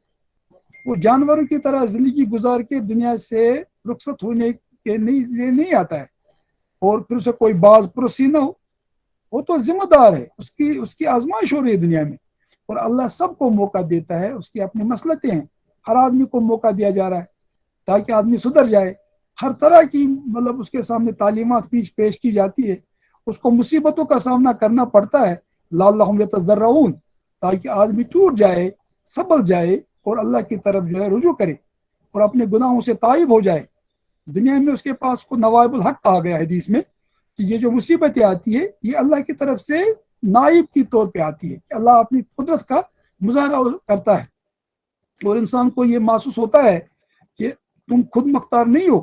Speaker 2: وہ جانوروں کی طرح زندگی گزار کے دنیا سے رخصت ہونے کے لیے نہیں آتا ہے، اور پھر اسے کوئی باز پرسی نہ ہو، وہ تو ذمہ دار ہے، اس کی آزمائش ہو رہی ہے دنیا میں، اور اللہ سب کو موقع دیتا ہے، اس کی اپنی مصلحتیں ہیں، ہر آدمی کو موقع دیا جا رہا ہے تاکہ آدمی سدھر جائے، ہر طرح کی مطلب اس کے سامنے تعلیمات پیش کی جاتی ہے، اس کو مصیبتوں کا سامنا کرنا پڑتا ہے، لعلہم یتضرعون، تاکہ آدمی ٹوٹ جائے، سنبھل جائے، اور اللہ کی طرف جو ہے رجوع کرے، اور اپنے گناہوں سے تائب ہو جائے۔ دنیا میں اس کے پاس کو نوائب الحق کہا گیا حدیث میں، کہ یہ جو مصیبتیں آتی ہے یہ اللہ کی طرف سے نائب کی طور پہ آتی ہے، کہ اللہ اپنی قدرت کا مظاہرہ کرتا ہے، اور انسان کو یہ محسوس ہوتا ہے کہ تم خود مختار نہیں ہو،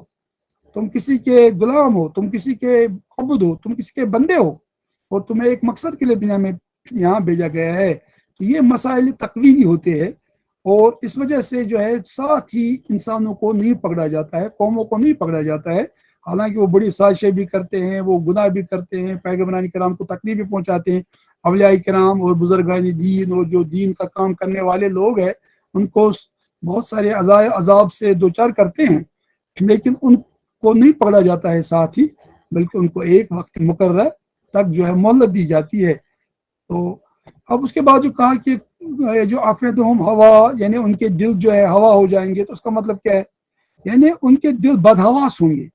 Speaker 2: تم کسی کے غلام ہو، تم کسی کے عبد ہو، تم کسی کے بندے ہو، اور تمہیں ایک مقصد کے لیے دنیا میں یہاں بھیجا گیا ہے۔ تو یہ مسائل تقوینی ہوتے ہیں، اور اس وجہ سے جو ہے ساتھ ہی انسانوں کو نہیں پکڑا جاتا ہے، قوموں کو نہیں پکڑا جاتا ہے، حالانکہ وہ بڑی سازشیں بھی کرتے ہیں، وہ گناہ بھی کرتے ہیں، پیغمبران کرام کو تکلیف بھی پہنچاتے ہیں، اولیاء کرام اور بزرگان دین اور جو دین کا کام کرنے والے لوگ ہیں ان کو بہت سارے عذاب سے دوچار کرتے ہیں، لیکن ان کو نہیں پکڑا جاتا ہے ساتھ ہی، بلکہ ان کو ایک وقت مقرر تک جو ہے مہلت دی جاتی ہے۔ تو اب اس کے بعد جو کہا کہ جو افیدہم ہوا، یعنی ان کے دل جو ہے ہوا ہو جائیں گے، تو اس کا مطلب کیا ہے؟ یعنی ان کے دل بدحواس ہوں گے،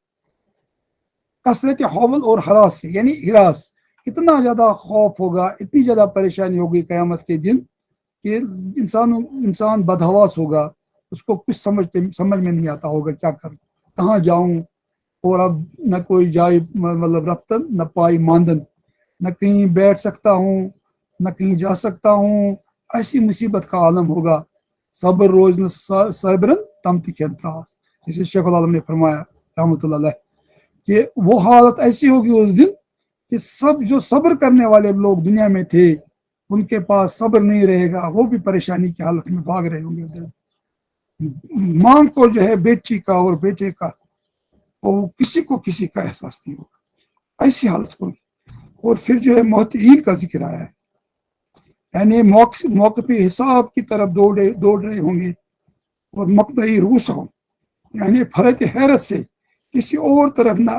Speaker 2: کثرت حول اور ہراس سے، یعنی ہراس، اتنا زیادہ خوف ہوگا، اتنی زیادہ پریشانی ہوگی قیامت کے دن کہ انسان بدحواس ہوگا، اس کو کچھ سمجھ میں نہیں آتا ہوگا کیا کروں، کہاں جاؤں، اور اب نہ کوئی جائے مطلب رفتن، نہ پائی ماندن، نہ کہیں بیٹھ سکتا ہوں، نہ کہیں جا سکتا ہوں، ایسی مصیبت کا عالم ہوگا صبر روز صبرن تم تکھن تراس، جسے شیخ العالم نے فرمایا رحمۃ اللہ علیہ کہ وہ حالت ایسی ہوگی اس دن کہ سب جو صبر کرنے والے لوگ دنیا میں تھے ان کے پاس صبر نہیں رہے گا، وہ بھی پریشانی کی حالت میں بھاگ رہے ہوں گے. ماں کو جو ہے بیٹی کا اور بیٹے کا وہ کسی کو کسی کا احساس نہیں ہوگا، ایسی حالت ہوگی. اور پھر جو ہے محتین کا ذکر آیا ہے، یعنی موقف حساب کی طرف دوڑ رہے ہوں گے، اور مقطعی روس ہوں، یعنی فرت حیرت سے کسی اور طرف نہ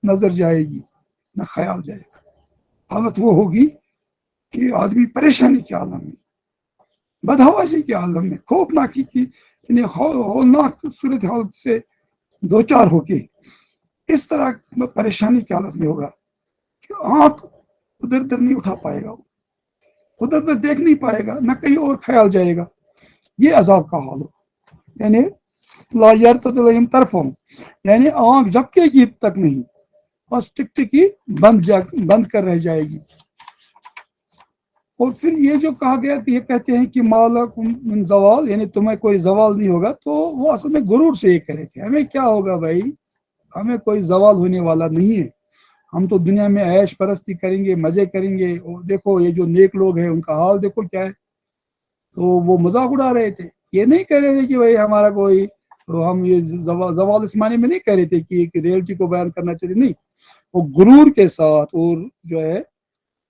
Speaker 2: نظر جائے گی نہ خیال جائے گا. حالت وہ ہوگی کہ آدمی پریشانی کے عالم میں، بدحواسی کے عالم میں، خوفناکی کی یعنی ہولناک صورت حالت سے دوچار ہو کے اس طرح پریشانی کی حالت میں ہوگا کہ آنکھ ادھر ادھر نہیں اٹھا پائے گا، ادھر ادھر دیکھ نہیں پائے گا، نہ کہیں اور خیال جائے گا. یہ عذاب کا حال ہو، یعنی لا یرتد الیہم طرفہم، یعنی آنکھ جھپکے گی تک نہیں، بس ٹک ٹکی بند کر رہ جائے گی. اور پھر یہ جو کہا گیا کہ یہ کہتے ہیں کہ مالکم من زوال، یعنی تمہیں کوئی زوال نہیں ہوگا، تو وہ اصل میں غرور سے یہ کہہ رہے تھے ہمیں کیا ہوگا بھائی، ہمیں کوئی زوال ہونے والا نہیں ہے، ہم تو دنیا میں عیش پرستی کریں گے، مزے کریں گے. اور دیکھو یہ جو نیک لوگ ہیں ان کا حال دیکھو کیا ہے. تو وہ مذاق اڑا رہے تھے، یہ نہیں کہہ رہے تھے کہ بھائی ہمارا کوئی، ہم یہ زوال اس معنی میں نہیں کہہ رہے تھے کہ ایک ریئلٹی کو بیان کرنا چاہیے، نہیں، وہ غرور کے ساتھ اور جو ہے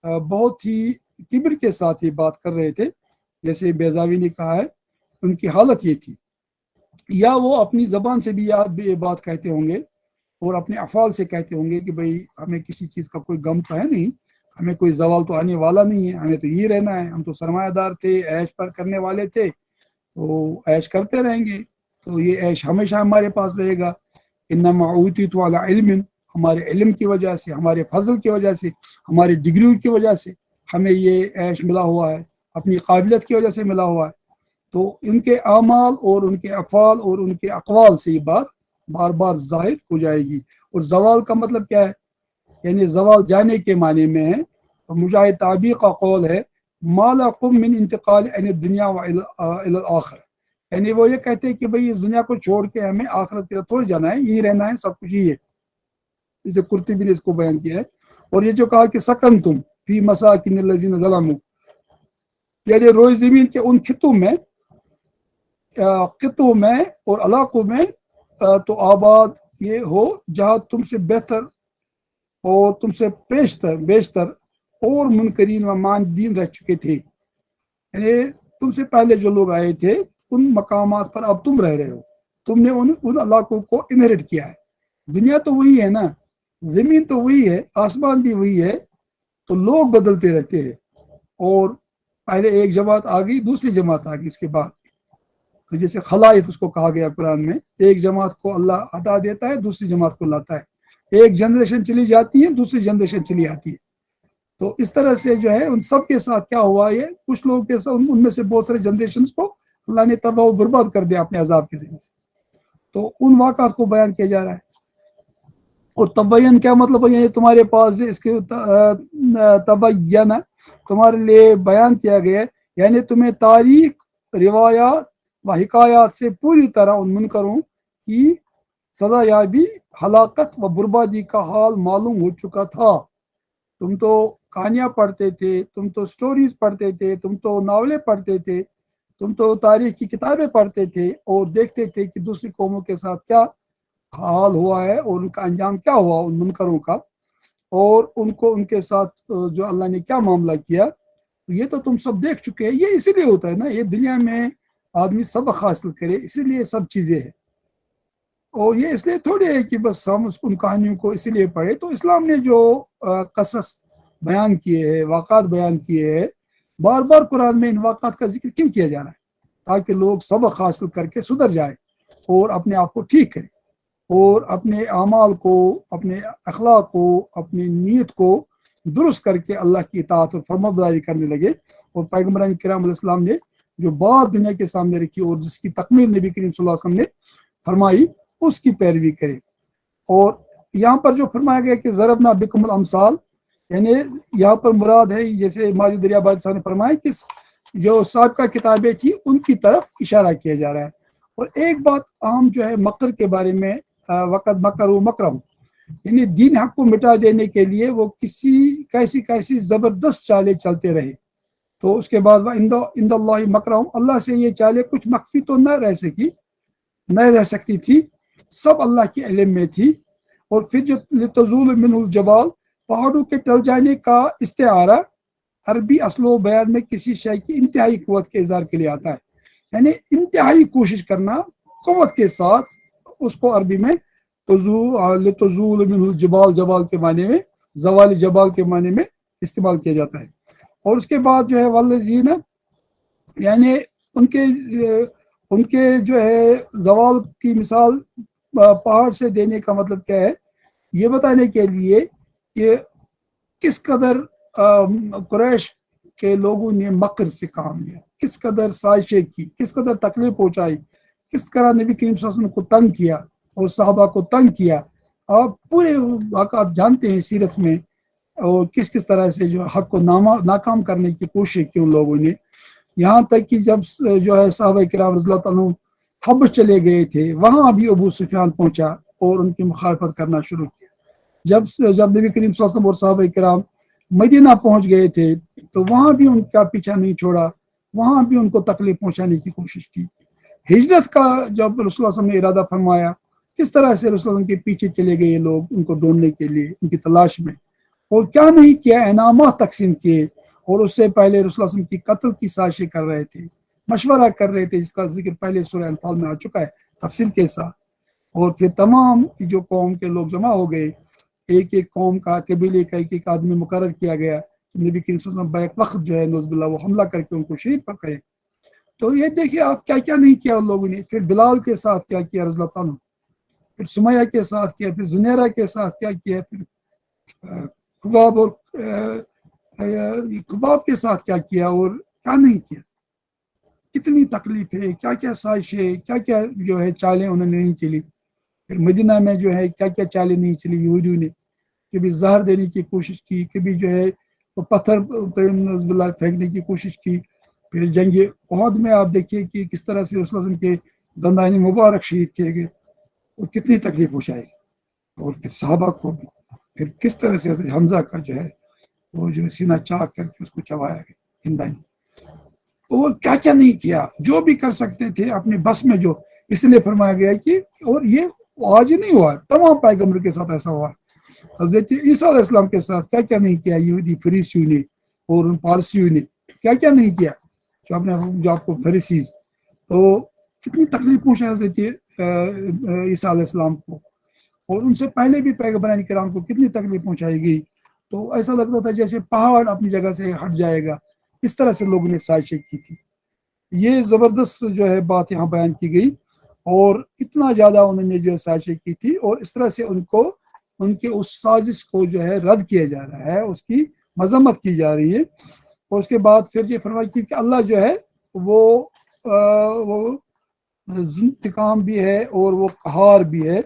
Speaker 2: بہت ہی کبر کے ساتھ یہ بات کر رہے تھے. جیسے بیضاوی نے کہا ہے ان کی حالت یہ تھی، یا وہ اپنی زبان سے بھی یہ بات کہتے ہوں گے اور اپنے افعال سے کہتے ہوں گے کہ بھئی ہمیں کسی چیز کا کوئی غم تو ہے نہیں، ہمیں کوئی زوال تو آنے والا نہیں ہے، ہمیں تو یہ رہنا ہے، ہم تو سرمایہ دار تھے، عیش پر کرنے والے تھے، تو عیش کرتے رہیں گے، تو یہ عیش ہمیشہ ہمارے پاس رہے گا. انما اوتیت علی علم، ہمارے علم کی وجہ سے، ہمارے فضل کی وجہ سے، ہماری ڈگریوں کی وجہ سے ہمیں یہ عیش ملا ہوا ہے، اپنی قابلیت کی وجہ سے ملا ہوا ہے. تو ان کے اعمال اور ان کے افعال اور ان کے اقوال سے یہ بات بار بار ظاہر ہو جائے گی. اور زوال کا مطلب کیا ہے، یعنی زوال جانے کے معنی میں ہے. مجاہد تعبیر کا قول ہے ما لکم من انتقال عن الدنیا الی الاخرہ، یعنی وہ یہ کہتے ہیں کہ بھئی اس دنیا کو چھوڑ کے ہمیں آخرت کی طرف تھوڑی جانا ہے، یہی رہنا ہے، سب کچھ یہی ہے. جسے قرطبی نے اس کو بیان کیا ہے. اور یہ جو کہا کہ سکنتم فی مساکن الذین ظلموا، یعنی روئے زمین کے ان خطوں میں اور علاقوں میں تو آباد یہ ہو جہاں تم سے بہتر اور تم سے بیشتر اور منکرین و معاندین رہ چکے تھے، یعنی تم سے پہلے جو لوگ آئے تھے ان مقامات پر اب تم رہ رہے ہو، تم نے ان علاقوں کو انہیرٹ کیا ہے. دنیا تو وہی ہے نا، زمین تو وہی ہے، آسمان بھی وہی ہے، تو لوگ بدلتے رہتے ہیں. اور پہلے ایک جماعت آ گئی، دوسری جماعت آ گئی اس کے بعد. تو جیسے خلائف اس کو کہا گیا قرآن میں، ایک جماعت کو اللہ ہٹا دیتا ہے، دوسری جماعت کو لاتا ہے. ایک جنریشن چلی جاتی ہے، دوسری جنریشن چلی آتی ہے. تو اس طرح سے جو ہے ان سب کے ساتھ کیا ہوا، یہ کچھ لوگوں کے ساتھ ان میں سے بہت سارے جنریشنز کو اللہ نے تباہ و برباد کر دیا اپنے عذاب کے ذریعے سے. تو ان واقعات کو بیان کیا جا رہا ہے. اور تبین کیا مطلب ہے، تمہارے پاس اس کے تبین تمہارے لیے بیان کیا گیا، یعنی تمہیں تاریخ، روایات و حکایات سے پوری طرح ان منکروں کی سزا یابی، ہلاکت و بربادی کا حال معلوم ہو چکا تھا. تم تو کہانیاں پڑھتے تھے، تم تو سٹوریز پڑھتے تھے، تم تو ناولیں پڑھتے تھے، تم تو تاریخ کی کتابیں پڑھتے تھے اور دیکھتے تھے کہ دوسری قوموں کے ساتھ کیا حال ہوا ہے اور ان کا انجام کیا ہوا ان منکروں کا، اور ان کو ان کے ساتھ جو اللہ نے کیا معاملہ کیا. یہ تو تم سب دیکھ چکے ہیں. یہ اسی لیے ہوتا ہے نا، یہ دنیا میں آدمی سبق حاصل کرے، اسی لیے سب چیزیں ہیں. اور یہ اس لیے تھوڑی ہے کہ بس ہم ان کہانیوں کو اسی لیے پڑھے. تو اسلام نے جو قصص بیان کیے ہیں، واقعات بیان کیے ہیں، بار بار قرآن میں ان واقعات کا ذکر کیوں کیا جا رہا ہے؟ تاکہ لوگ سبق حاصل کر کے سدھر جائیں اور اپنے آپ کو ٹھیک کریں اور اپنے اعمال کو، اپنے اخلاق کو، اپنی نیت کو درست کر کے اللہ کی اطاعت اور فرمانبرداری کرنے لگے. اور پیغمبران کرام علیہ السلام نے جو بات دنیا کے سامنے رکھی اور جس کی تکمیل نبی کریم صلی اللہ علیہ وسلم نے فرمائی، اس کی پیروی کرے. اور یہاں پر جو فرمایا گیا کہ ضربنا بکم الامثال، یعنی یہاں پر مراد ہے جیسے ماجد دریا بادشاہ نے فرمایا کہ جو سابقہ کتابیں تھی ان کی طرف اشارہ کیا جا رہا ہے۔ اور ایک بات عام جو ہے مکر کے بارے میں، وقت مکر و مکرم، یعنی دین حق کو مٹا دینے کے لیے وہ کیسی زبردست چالیں چلتے رہے۔ تو اس کے بعد عند اللہ مکرم، اللہ سے یہ چالیں کچھ مخفی تو نہ رہ سکتی تھی، سب اللہ کے علم میں تھی۔ اور پھر جو لتزول منہ الجبال، پہاڑوں کے ٹل جانے کا استعارہ عربی اصل و بیان میں کسی شے کی انتہائی قوت کے اظہار کے لیے آتا ہے، یعنی انتہائی کوشش کرنا قوت کے ساتھ، اس کو عربی میں لتزول منہ الجبال، جبال کے معنی میں، زوال جبال کے معنی میں استعمال کیا جاتا ہے۔ اور اس کے بعد جو ہے والذین، یعنی ان کے جو ہے زوال کی مثال پہاڑ سے دینے کا مطلب کیا ہے، یہ بتانے کے لیے کہ کس قدر قریش کے لوگوں نے مکر سے کام لیا، کس قدر سازشیں کی، کس قدر تکلیف پہنچائی، کس طرح نبی کریم صلی اللہ علیہ وسلم کو تنگ کیا اور صحابہ کو تنگ کیا۔ آپ پورے واقعات جانتے ہیں سیرت میں، اور کس طرح سے جو حق کو ناکام کرنے کی کوشش کی ان لوگوں نے، یہاں تک کہ جب جو ہے صحابہ کرام رضی اللہ تعالیٰ حبش چلے گئے تھے، وہاں بھی ابو سفیان پہنچا اور ان کی مخالفت کرنا شروع کیا۔ جب نبی کریم صلی اللہ علیہ وسلم اور صحابہ کرام مدینہ پہنچ گئے تھے تو وہاں بھی ان کا پیچھا نہیں چھوڑا، وہاں بھی ان کو تکلیف پہنچانے کی کوشش کی۔ ہجرت کا جب رسول اللہ صلی اللہ علیہ وسلم نے ارادہ فرمایا، کس طرح سے رسول اللہ صلی اللہ علیہ وسلم کے پیچھے چلے گئے لوگ ان کو ڈھونڈنے کے لیے، ان کی تلاش میں، اور کیا نہیں کیا، انعامات تقسیم کیے۔ اور اس سے پہلے رسول اللہ صلی اللہ علیہ وسلم کی قتل کی سازشیں کر رہے تھے، مشورہ کر رہے تھے، جس کا ذکر پہلے سورہ انفال میں آ چکا ہے تفصیل کے ساتھ۔ اور پھر تمام جو قوم کے لوگ جمع ہو گئے، ایک قوم کا، قبیلے کا ایک آدمی مقرر کیا گیا کہ نبی کریم صلی اللہ علیہ وسلم بیک وقت جو ہے نعوذ باللہ وہ حملہ کر کے ان کو شہید پر کرے۔ تو یہ دیکھیے آپ کیا نہیں کیا ان لوگوں نے۔ پھر بلال کے ساتھ کیا کیا رضی اللہ عنہ، پھر سمیہ کے ساتھ کیا، پھر زنیرہ کے ساتھ کیا کیا، پھر خباب کے ساتھ کیا کیا، اور کیا نہیں کیا، کتنی تکلیف ہے، کیا سازشیں، کیا جو ہے چالیں انہوں نے نہیں چلی۔ پھر مدینہ میں جو ہے کیا چالیں نہیں چلی یہودیوں نے، کبھی زہر دینے کی کوشش کی، کبھی جو ہے پتھر پھینکنے کی کوشش کی۔ پھر جنگ احد میں آپ دیکھیے کہ کس طرح سے رسول اللہ کے دندان مبارک شہید کیے گئے، اور کتنی تکلیف پہنچائی، اور پھر صحابہ کو بھی، پھر کس طرح سے حضرت حمزہ کا جو ہے وہ جو سینہ چاک کر کے اس کو چبایا گیا ہندانی، اور کیا نہیں کیا، جو بھی کر سکتے تھے اپنے بس میں، جو اس لیے فرمایا گیا کہ، اور یہ آج ہی نہیں ہوا، تمام پیغمبر کے ساتھ ایسا ہوا۔ حضرت عیسیٰ علیہ السلام کے ساتھ کیا نہیں کیا یہودی فریسیوں نے اور ان پارسیوں نے، کیا نہیں کیا، جو آپ کو فریسیز، تو کتنی تکلیف پہنچا حضرت عیسیٰ علیہ السلام کو، اور ان سے پہلے بھی پیغمبران کرام کو کتنی تکلیف پہنچائی گئی۔ تو ایسا لگتا تھا جیسے پہاڑ اپنی جگہ سے ہٹ جائے گا، اس طرح سے لوگوں نے سازشیں کی تھی۔ یہ زبردست جو ہے بات یہاں بیان کی گئی، اور اتنا زیادہ انہوں نے جو سازشیں کی تھی، اور اس طرح سے ان کے اس سازش کو جو ہے رد کیا جا رہا ہے، اس کی مذمت کی جا رہی ہے۔ اور اس کے بعد پھر یہ فرمایا کہ اللہ جو ہے وہ انتقام بھی ہے اور وہ قہار بھی ہے،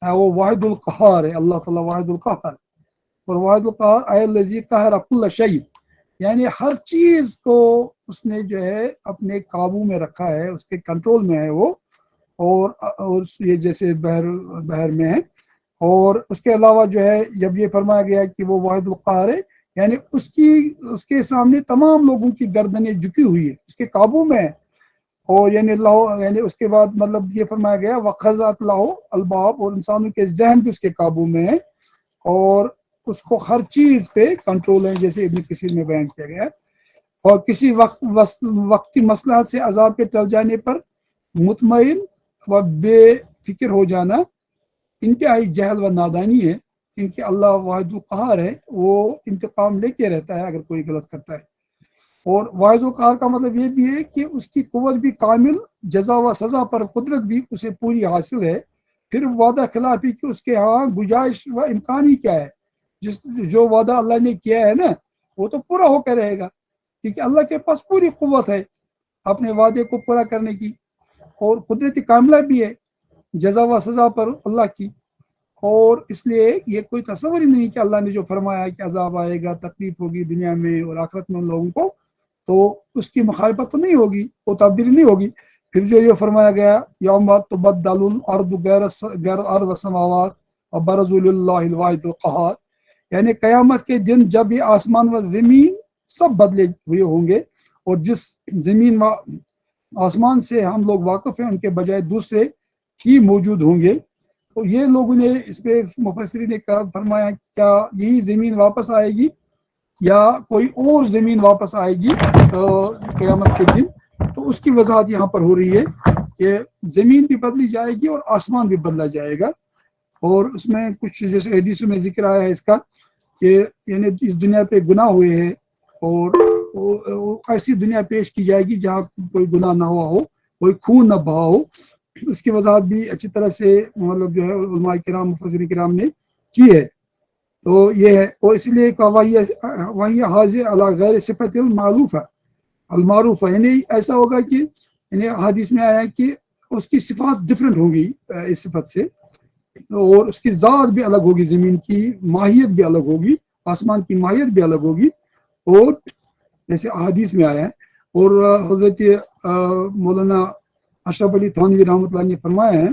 Speaker 2: وہ واحد القہار ہے، اللہ تعالیٰ واحد القہار، اور واحد القہار اے الذی قہر کل شیء، یعنی ہر چیز کو اس نے جو ہے اپنے قابو میں رکھا ہے، اس کے کنٹرول میں ہے وہ، اور یہ جیسے بحر میں ہے۔ اور اس کے علاوہ جو ہے جب یہ فرمایا گیا کہ وہ واحد القہار ہے، یعنی اس کے سامنے تمام لوگوں کی گردنیں جھکی ہوئی ہے، اس کے قابو میں ہے۔ اور یعنی اس کے بعد مطلب یہ فرمایا گیا وَخَضَعَتْ لَهُ الْأَلْبَابُ، اور انسانوں کے ذہن بھی اس کے قابو میں ہے، اور اس کو ہر چیز پہ کنٹرول ہے، جیسے ابن کثیر میں بیان کیا گیا ہے۔ اور کسی وقتی مصلحت سے عذاب کے ٹل جانے پر مطمئن و بے فکر ہو جانا انتہائی جہل و نادانی ہے، کیونکہ اللہ واحد القہار ہے، وہ انتقام لے کے رہتا ہے اگر کوئی غلط کرتا ہے۔ اور واحد القہار کا مطلب یہ بھی ہے کہ اس کی قوت بھی کامل، جزا و سزا پر قدرت بھی اسے پوری حاصل ہے۔ پھر وعدہ خلافی کی اس کے ہاں گنجائش و امکان ہی کیا ہے، جو وعدہ اللہ نے کیا ہے نا وہ تو پورا ہو کر رہے گا، کیونکہ اللہ کے پاس پوری قوت ہے اپنے وعدے کو پورا کرنے کی، اور قدرت کاملہ بھی ہے جزا و سزا پر اللہ کی۔ اور اس لیے یہ کوئی تصور ہی نہیں کہ اللہ نے جو فرمایا کہ عذاب آئے گا، تکلیف ہوگی دنیا میں اور آخرت میں ان لوگوں کو، تو اس کی مخالفت تو نہیں ہوگی, وہ تبدیلی نہیں ہوگی. پھر جو یہ فرمایا گیا یوم تبدل الارض غیر الارض والسماوات وبرزوا للہ الواحد القہار, یعنی قیامت کے دن جب یہ آسمان و زمین سب بدلے ہوئے ہوں گے, اور جس زمین و آسمان سے ہم لوگ واقف ہیں ان کے بجائے دوسرے ہی موجود ہوں گے. تو یہ لوگوں نے اس پہ مفسرین نے فرمایا کیا یہی زمین واپس آئے گی یا کوئی اور زمین واپس آئے گی قیامت کے دن. تو اس کی وضاحت یہاں پر ہو رہی ہے کہ زمین بھی بدلی جائے گی اور آسمان بھی بدلا جائے گا. اور اس میں کچھ جیسے حدیثوں میں ذکر آیا ہے اس کا کہ یعنی اس دنیا پہ گناہ ہوئے ہیں اور ایسی دنیا پیش کی جائے گی جہاں کوئی گناہ نہ ہوا ہو, کوئی خون نہ بہا ہو. اس کی وضاحت بھی اچھی طرح سے مطلب جو ہے علماء کرام مفسرین کرام نے کی ہے. تو یہ ہے, اور اس لیے وہی حاضر علی غیر صفت المعروف ہے, المعروف ہے, یعنی ایسا ہوگا کہ یعنی حدیث میں آیا کہ اس کی صفات ڈفرینٹ ہوگی اس صفت سے, اور اس کی ذات بھی الگ ہوگی, زمین کی ماہیت بھی الگ ہوگی, آسمان کی ماہیت بھی الگ ہوگی, اور جیسے حدیث میں آیا ہے. اور حضرت مولانا اشرف علی تھانوی رحمۃ اللہ نے فرمایا ہے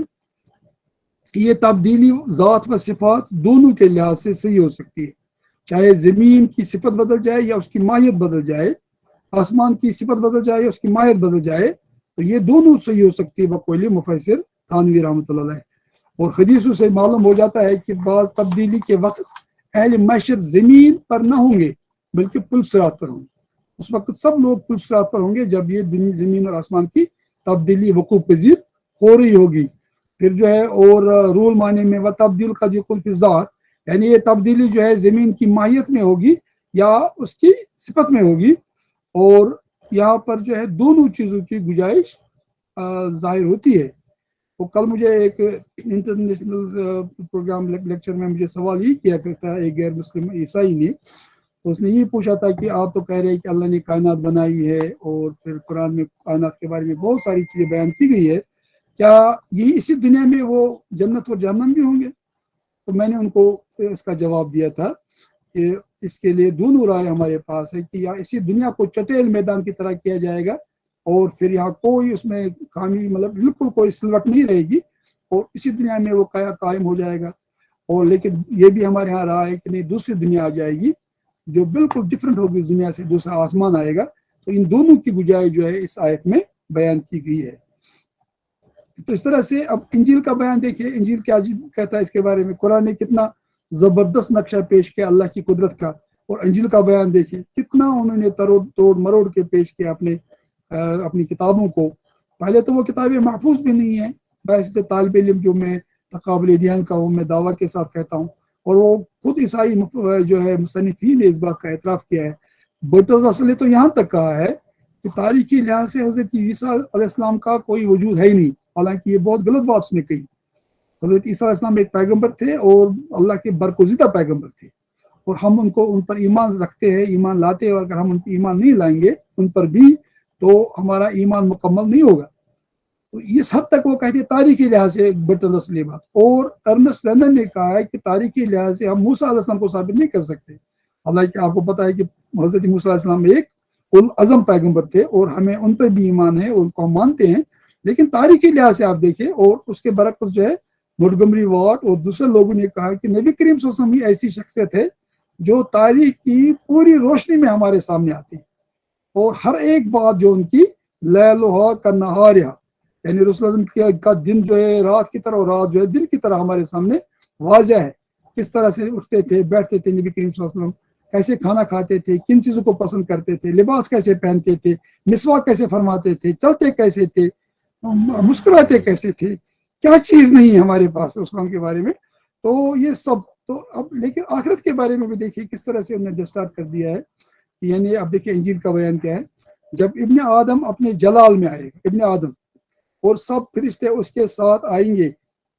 Speaker 2: کہ یہ تبدیلی ذات و صفات دونوں کے لحاظ سے صحیح ہو سکتی ہے, چاہے زمین کی صفت بدل جائے یا اس کی ماہیت بدل جائے, آسمان کی صفت بدل جائے یا اس کی ماہیت بدل جائے, تو یہ دونوں صحیح ہو سکتی ہے بقول مفسر تھانوی رحمۃ اللہ علیہ. اور حدیثوں سے معلوم ہو جاتا ہے کہ بعض تبدیلی کے وقت اہل محشر زمین پر نہ ہوں گے بلکہ پل صراط پر ہوں گے. اس وقت سب لوگ پل صراط پر ہوں گے جب یہ زمین اور آسمان کی تبدیلی وقوع پذیر ہو رہی ہوگی. پھر جو ہے اور رول معنی میں وہ تبدیل کا جو فی ذات, یعنی یہ تبدیلی جو ہے زمین کی ماہیت میں ہوگی یا اس کی صفت میں ہوگی, اور یہاں پر جو ہے دونوں چیزوں کی گنجائش ظاہر ہوتی ہے. وہ کل مجھے ایک انٹرنیشنل پروگرام لیکچر میں مجھے سوال یہ کیا کرتا ہے ایک غیر مسلم عیسائی نے, تو اس نے یہ پوچھا تھا کہ آپ تو کہہ رہے ہیں کہ اللہ نے کائنات بنائی ہے اور پھر قرآن میں کائنات کے بارے میں بہت ساری چیزیں بیان کی گئی ہے, کیا یہ اسی دنیا میں وہ جنت اور جہنم بھی ہوں گے؟ تو میں نے ان کو اس کا جواب دیا تھا کہ اس کے لیے دونوں رائے ہمارے پاس ہے کہ یا اسی دنیا کو چٹیل میدان کی طرح کیا جائے گا اور پھر یہاں کوئی اس میں خامی مطلب بالکل کوئی سلوٹ نہیں رہے گی اور اسی دنیا میں وہ قائم ہو جائے گا, اور لیکن یہ بھی ہمارے یہاں رہا ہے کہ نہیں دوسری دنیا آ جائے گی جو بالکل ڈفرینٹ ہوگی, اس دنیا سے دوسرا آسمان آئے گا. تو ان دونوں کی گنجائش جو ہے اس آیت میں بیان کی گئی ہے. تو اس طرح سے اب انجیل کا بیان دیکھیے, انجیل کیا کہتا ہے اس کے بارے میں. قرآن نے کتنا زبردست نقشہ پیش کیا اللہ کی قدرت کا, اور انجیل کا بیان دیکھیے کتنا انہوں نے توڑ مروڑ کے پیش کیا اپنی کتابوں کو. پہلے تو وہ کتابیں محفوظ بھی نہیں ہیں, بحث طالب علم جو میں تقابل دھیان کا ہوں, میں دعویٰ کے ساتھ کہتا ہوں, اور وہ خود عیسائی جو ہے مصنفین نے اس بات کا اعتراف کیا ہے. برٹر رسل نے تو یہاں تک کہا ہے کہ تاریخی لحاظ سے حضرت عیسیٰ علیہ السلام کا کوئی وجود ہے ہی نہیں, حالانکہ یہ بہت غلط بات اس نے کہی. حضرت عیسیٰ علیہ السلام ایک پیغمبر تھے اور اللہ کے برگزیدہ پیغمبر تھے, اور ہم ان پر ایمان رکھتے ہیں, ایمان لاتے ہیں, اور اگر ہم ان پر ایمان نہیں لائیں گے ان پر بھی تو ہمارا ایمان مکمل نہیں ہوگا. تو اس حد تک وہ کہتے ہیں تاریخی لحاظ سے برٹن رسل بات. اور ارنسٹ لینن نے کہا ہے کہ تاریخی لحاظ سے ہم موسیٰ علیہ السلام کو ثابت نہیں کر سکتے, حالانکہ آپ کو پتا ہے کہ حضرت موسیٰ علیہ السلام ایک العزم پیغمبر تھے اور ہمیں ان پر بھی ایمان ہے اور ان کو ہم مانتے ہیں. لیکن تاریخی لحاظ سے آپ دیکھیں, اور اس کے برعکس جو ہے موٹگمری واٹ اور دوسرے لوگوں نے کہا کہ نبی کریم صلی اللہ علیہ وسلم ہی ایسی شخصیت ہے جو تاریخ کی پوری روشنی میں ہمارے سامنے آتی ہے, اور ہر ایک بات جو ان کی لیلھا کنہارھا, یعنی رسول اللہ کا دن جو ہے رات کی طرح اور رات جو ہے دن کی طرح ہمارے سامنے واضح ہے. کس طرح سے اٹھتے تھے, بیٹھتے تھے نبی کریم صلی اللہ علیہ وسلم, کیسے کھانا کھاتے تھے, کن چیزوں کو پسند کرتے تھے, لباس کیسے پہنتے تھے, مسواک کیسے فرماتے تھے, چلتے کیسے تھے, مسکراتے کیسے تھے, کیا چیز نہیں ہے ہمارے پاس اسلام کے بارے میں. تو یہ سب تو اب لیکن آخرت کے بارے میں بھی دیکھیے کس طرح سے انہوں نے ڈسٹارٹ کر دیا ہے. یعنی اب دیکھیے انجیل کا بیان کیا ہے, جب ابن آدم اپنے جلال میں آئے گا, ابن آدم اور سب فرشتے اس کے ساتھ آئیں گے,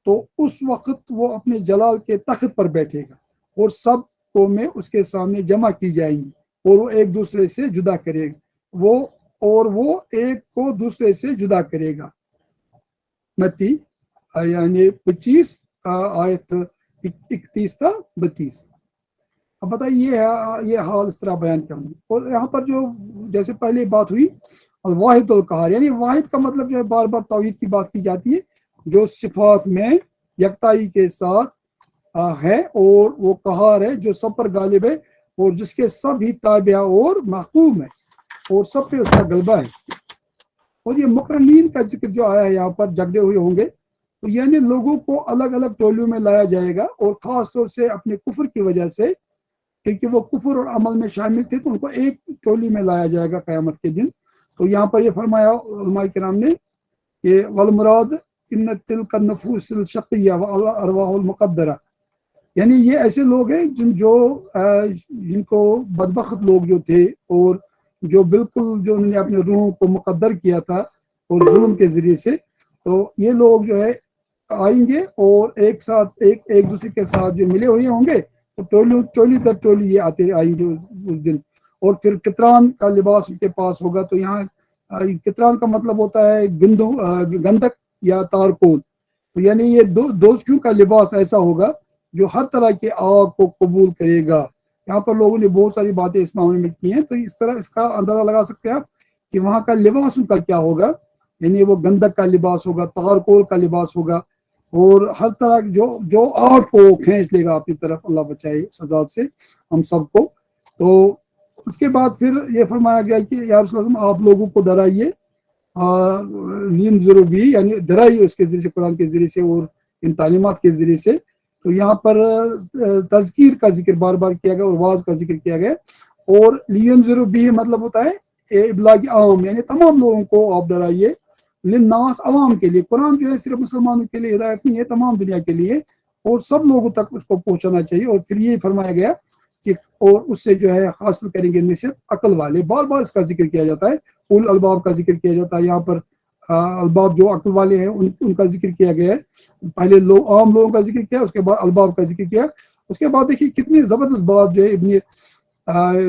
Speaker 2: تو اس وقت وہ اپنے جلال کے تخت پر بیٹھے گا اور سب قومیں اس کے سامنے جمع کی جائیں گی, اور وہ ایک دوسرے سے جدا کرے گا, وہ ایک کو دوسرے سے جدا کرے گا. متی یعنی 25 آیت 31 تا 32. اب بتائیے یہ حال اس طرح بیان کیا ہوں. اور یہاں پر جو جیسے پہلے بات ہوئی الواحد القہار، یعنی واحد کا مطلب جو ہے بار بار توحید کی بات کی جاتی ہے، جو صفات میں یکتائی کے ساتھ ہے، اور وہ قہار ہے جو سب پر غالب ہے اور جس کے سب ہی تابع اور محکوم ہے اور سب پہ اس کا غلبہ ہے۔ اور یہ مقرنین کا ذکر جو آیا ہے یہاں پر جگڑے ہوئے ہوں گے، تو یعنی لوگوں کو الگ الگ ٹولیوں میں لایا جائے گا، اور خاص طور سے اپنے کفر کی وجہ سے، کیونکہ وہ کفر اور عمل میں شامل تھے، تو ان کو ایک ٹولی میں لایا جائے گا قیامت کے دن۔ تو یہاں پر یہ فرمایا علماء کرام نے کہ والمراد ان تلک النفوس الشقیہ والارواح المقدرہ، یعنی یہ ایسے لوگ ہیں جن کو بدبخت لوگ جو تھے، اور جو بالکل جو انہوں نے اپنے روحوں کو مقدر کیا تھا اور ظلم کے ذریعے سے، تو یہ لوگ جو ہے آئیں گے اور ایک ساتھ ایک دوسرے کے ساتھ جو ملے ہوئے ہوں گے، تو ٹولی در ٹولی یہ آتے آئیں گے اس دن، اور پھر کتران کا لباس ان کے پاس ہوگا۔ تو یہاں کتران کا مطلب ہوتا ہے گندک یا تارکون، تو یعنی یہ دوزخیوں کا لباس ایسا ہوگا جو ہر طرح کے آگ کو قبول کرے گا۔ یہاں پر لوگوں نے بہت ساری باتیں اس معاملے میں کی ہیں، تو اس طرح اس کا اندازہ لگا سکتے ہیں آپ کہ وہاں کا لباس ان کا کیا ہوگا، یعنی وہ گندک کا لباس ہوگا، تارکول کا لباس ہوگا، اور ہر طرح جو آگ کو کھینچ لے گا اپنی طرف، اللہ بچائے اس عذاب سے ہم سب کو۔ تو اس کے بعد پھر یہ فرمایا گیا کہ یا رسول اللہ آپ لوگوں کو ڈرائیے، لینذروا بھی، یعنی ڈرائیے اس کے ذریعے سے، قرآن کے ذریعے سے اور ان تعلیمات کے ذریعے سے۔ تو یہاں پر تذکیر کا ذکر بار بار کیا گیا اور واعظ کا ذکر کیا گیا، اور لینذروا بھی مطلب ہوتا ہے ابلاغ عام، یعنی تمام لوگوں کو آپ ڈرائیے، للناس عوام کے لیے۔ قرآن جو ہے صرف مسلمانوں کے لیے ہدایت نہیں ہے، تمام دنیا کے لیے، اور سب لوگوں تک اس کو پہنچانا چاہیے۔ اور پھر یہ فرمایا گیا کہ اور اس سے جو ہے حاصل کریں گے نصیحت عقل والے، بار بار اس کا ذکر کیا جاتا ہے، اول الباب کا ذکر کیا جاتا ہے یہاں پر، الباب جو عقل والے ہیں ان کا ذکر کیا گیا ہے۔ پہلے عام لوگوں کا ذکر کیا، اس کے بعد الباب کا ذکر کیا، اس کے بعد دیکھیے کتنی زبردست بات جو ہے ابن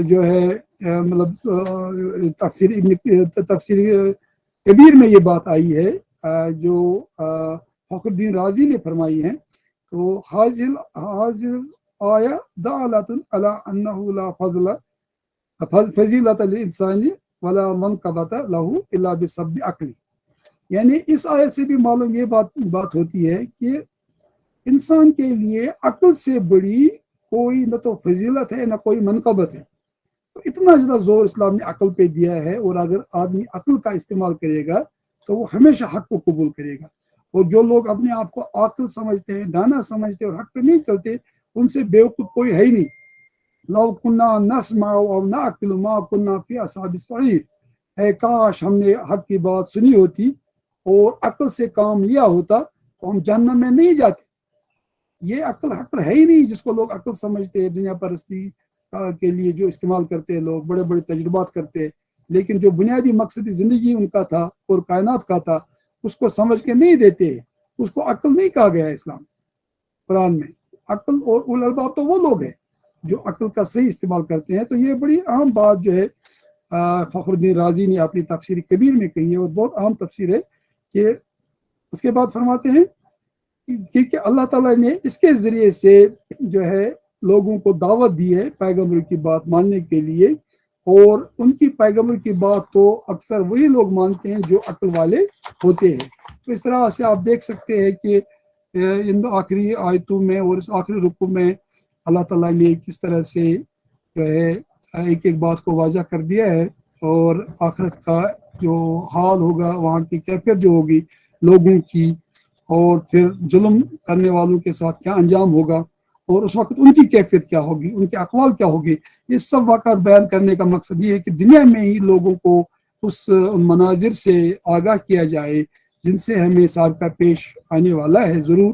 Speaker 2: جو ہے مطلب تفسیر کبیر میں یہ بات آئی ہے جو فخر الدین رازی نے فرمائی ہے۔ تو حاضل آیا دعالت علی انہ لا فضیلت للانسان ولا منقبت لہ الا بسبب عقلی، یعنی اس آیت سے بھی معلوم یہ بات ہوتی ہے کہ انسان کے لیے عقل سے بڑی کوئی نہ تو فضیلت ہے نہ کوئی منقبت ہے۔ تو اتنا زیادہ زور اسلام نے عقل پہ دیا ہے، اور اگر آدمی عقل کا استعمال کرے گا تو وہ ہمیشہ حق کو قبول کرے گا، اور جو لوگ اپنے آپ کو عاقل سمجھتے ہیں، دانا سمجھتے ہیں اور حق پہ نہیں چلتے، ان سے بیوقوف کوئی ہے ہی نہیں۔ لو کنا نسمع او نعقل ما کنا فی اصحاب السعیر، اے کاش ہم نے حق کی بات سنی ہوتی اور عقل سے کام لیا ہوتا تو ہم جہنم میں نہیں جاتے۔ یہ عقل ہے ہی نہیں جس کو لوگ عقل سمجھتے ہیں، دنیا پرستی کے لیے جو استعمال کرتے ہیں لوگ، بڑے بڑے تجربات کرتے ہیں، لیکن جو بنیادی مقصد زندگی ان کا تھا اور کائنات کا تھا اس کو سمجھ کے نہیں دیتے، اس کو عقل نہیں کہا گیا ہے اسلام قرآن میں۔ عقل اور اول الباب تو وہ لوگ ہیں جو عقل کا صحیح استعمال کرتے ہیں۔ تو یہ بڑی اہم بات جو ہے فخر الدین رازی نے اپنی تفسیر کبیر میں کہی ہے، اور بہت اہم تفسیر ہے کہ اس کے بعد فرماتے ہیں کہ اللہ تعالیٰ نے اس کے ذریعے سے جو ہے لوگوں کو دعوت دی ہے پیغمبر کی بات ماننے کے لیے، اور ان کی پیغمبر کی بات کو اکثر وہی لوگ مانتے ہیں جو عقل والے ہوتے ہیں۔ تو اس طرح سے آپ دیکھ سکتے ہیں کہ ان آخری آیتوں میں اور اس آخری رکوع میں اللہ تعالیٰ نے کس طرح سے جو ہے ایک ایک بات کو واضح کر دیا ہے، اور آخرت کا جو حال ہوگا، وہاں کی کیفیت جو ہوگی لوگوں کی، اور پھر ظلم کرنے والوں کے ساتھ کیا انجام ہوگا، اور اس وقت ان کی کیفیت کیا ہوگی، ان کے اقوال کیا ہوگی، یہ سب واقعات بیان کرنے کا مقصد یہ ہے کہ دنیا میں ہی لوگوں کو اس مناظر سے آگاہ کیا جائے جن سے ہمیں سابقہ پیش آنے والا ہے ضرور،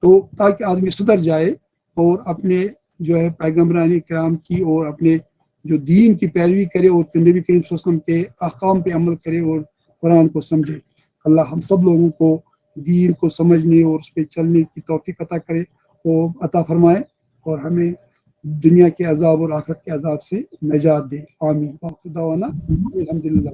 Speaker 2: تو تاکہ آدمی سدھر جائے اور اپنے جو ہے پیغمبران کرام کی اور اپنے جو دین کی پیروی کرے، اور پھر نبی کریم صلی اللہ علیہ وسلم کے احکام پہ عمل کرے اور قرآن کو سمجھے۔ اللہ ہم سب لوگوں کو دین کو سمجھنے اور اس پہ چلنے کی توفیق عطا کرے اور عطا فرمائے، اور ہمیں دنیا کے عذاب اور آخرت کے عذاب سے نجات دے، آمین۔ دعوانا الحمدللہ۔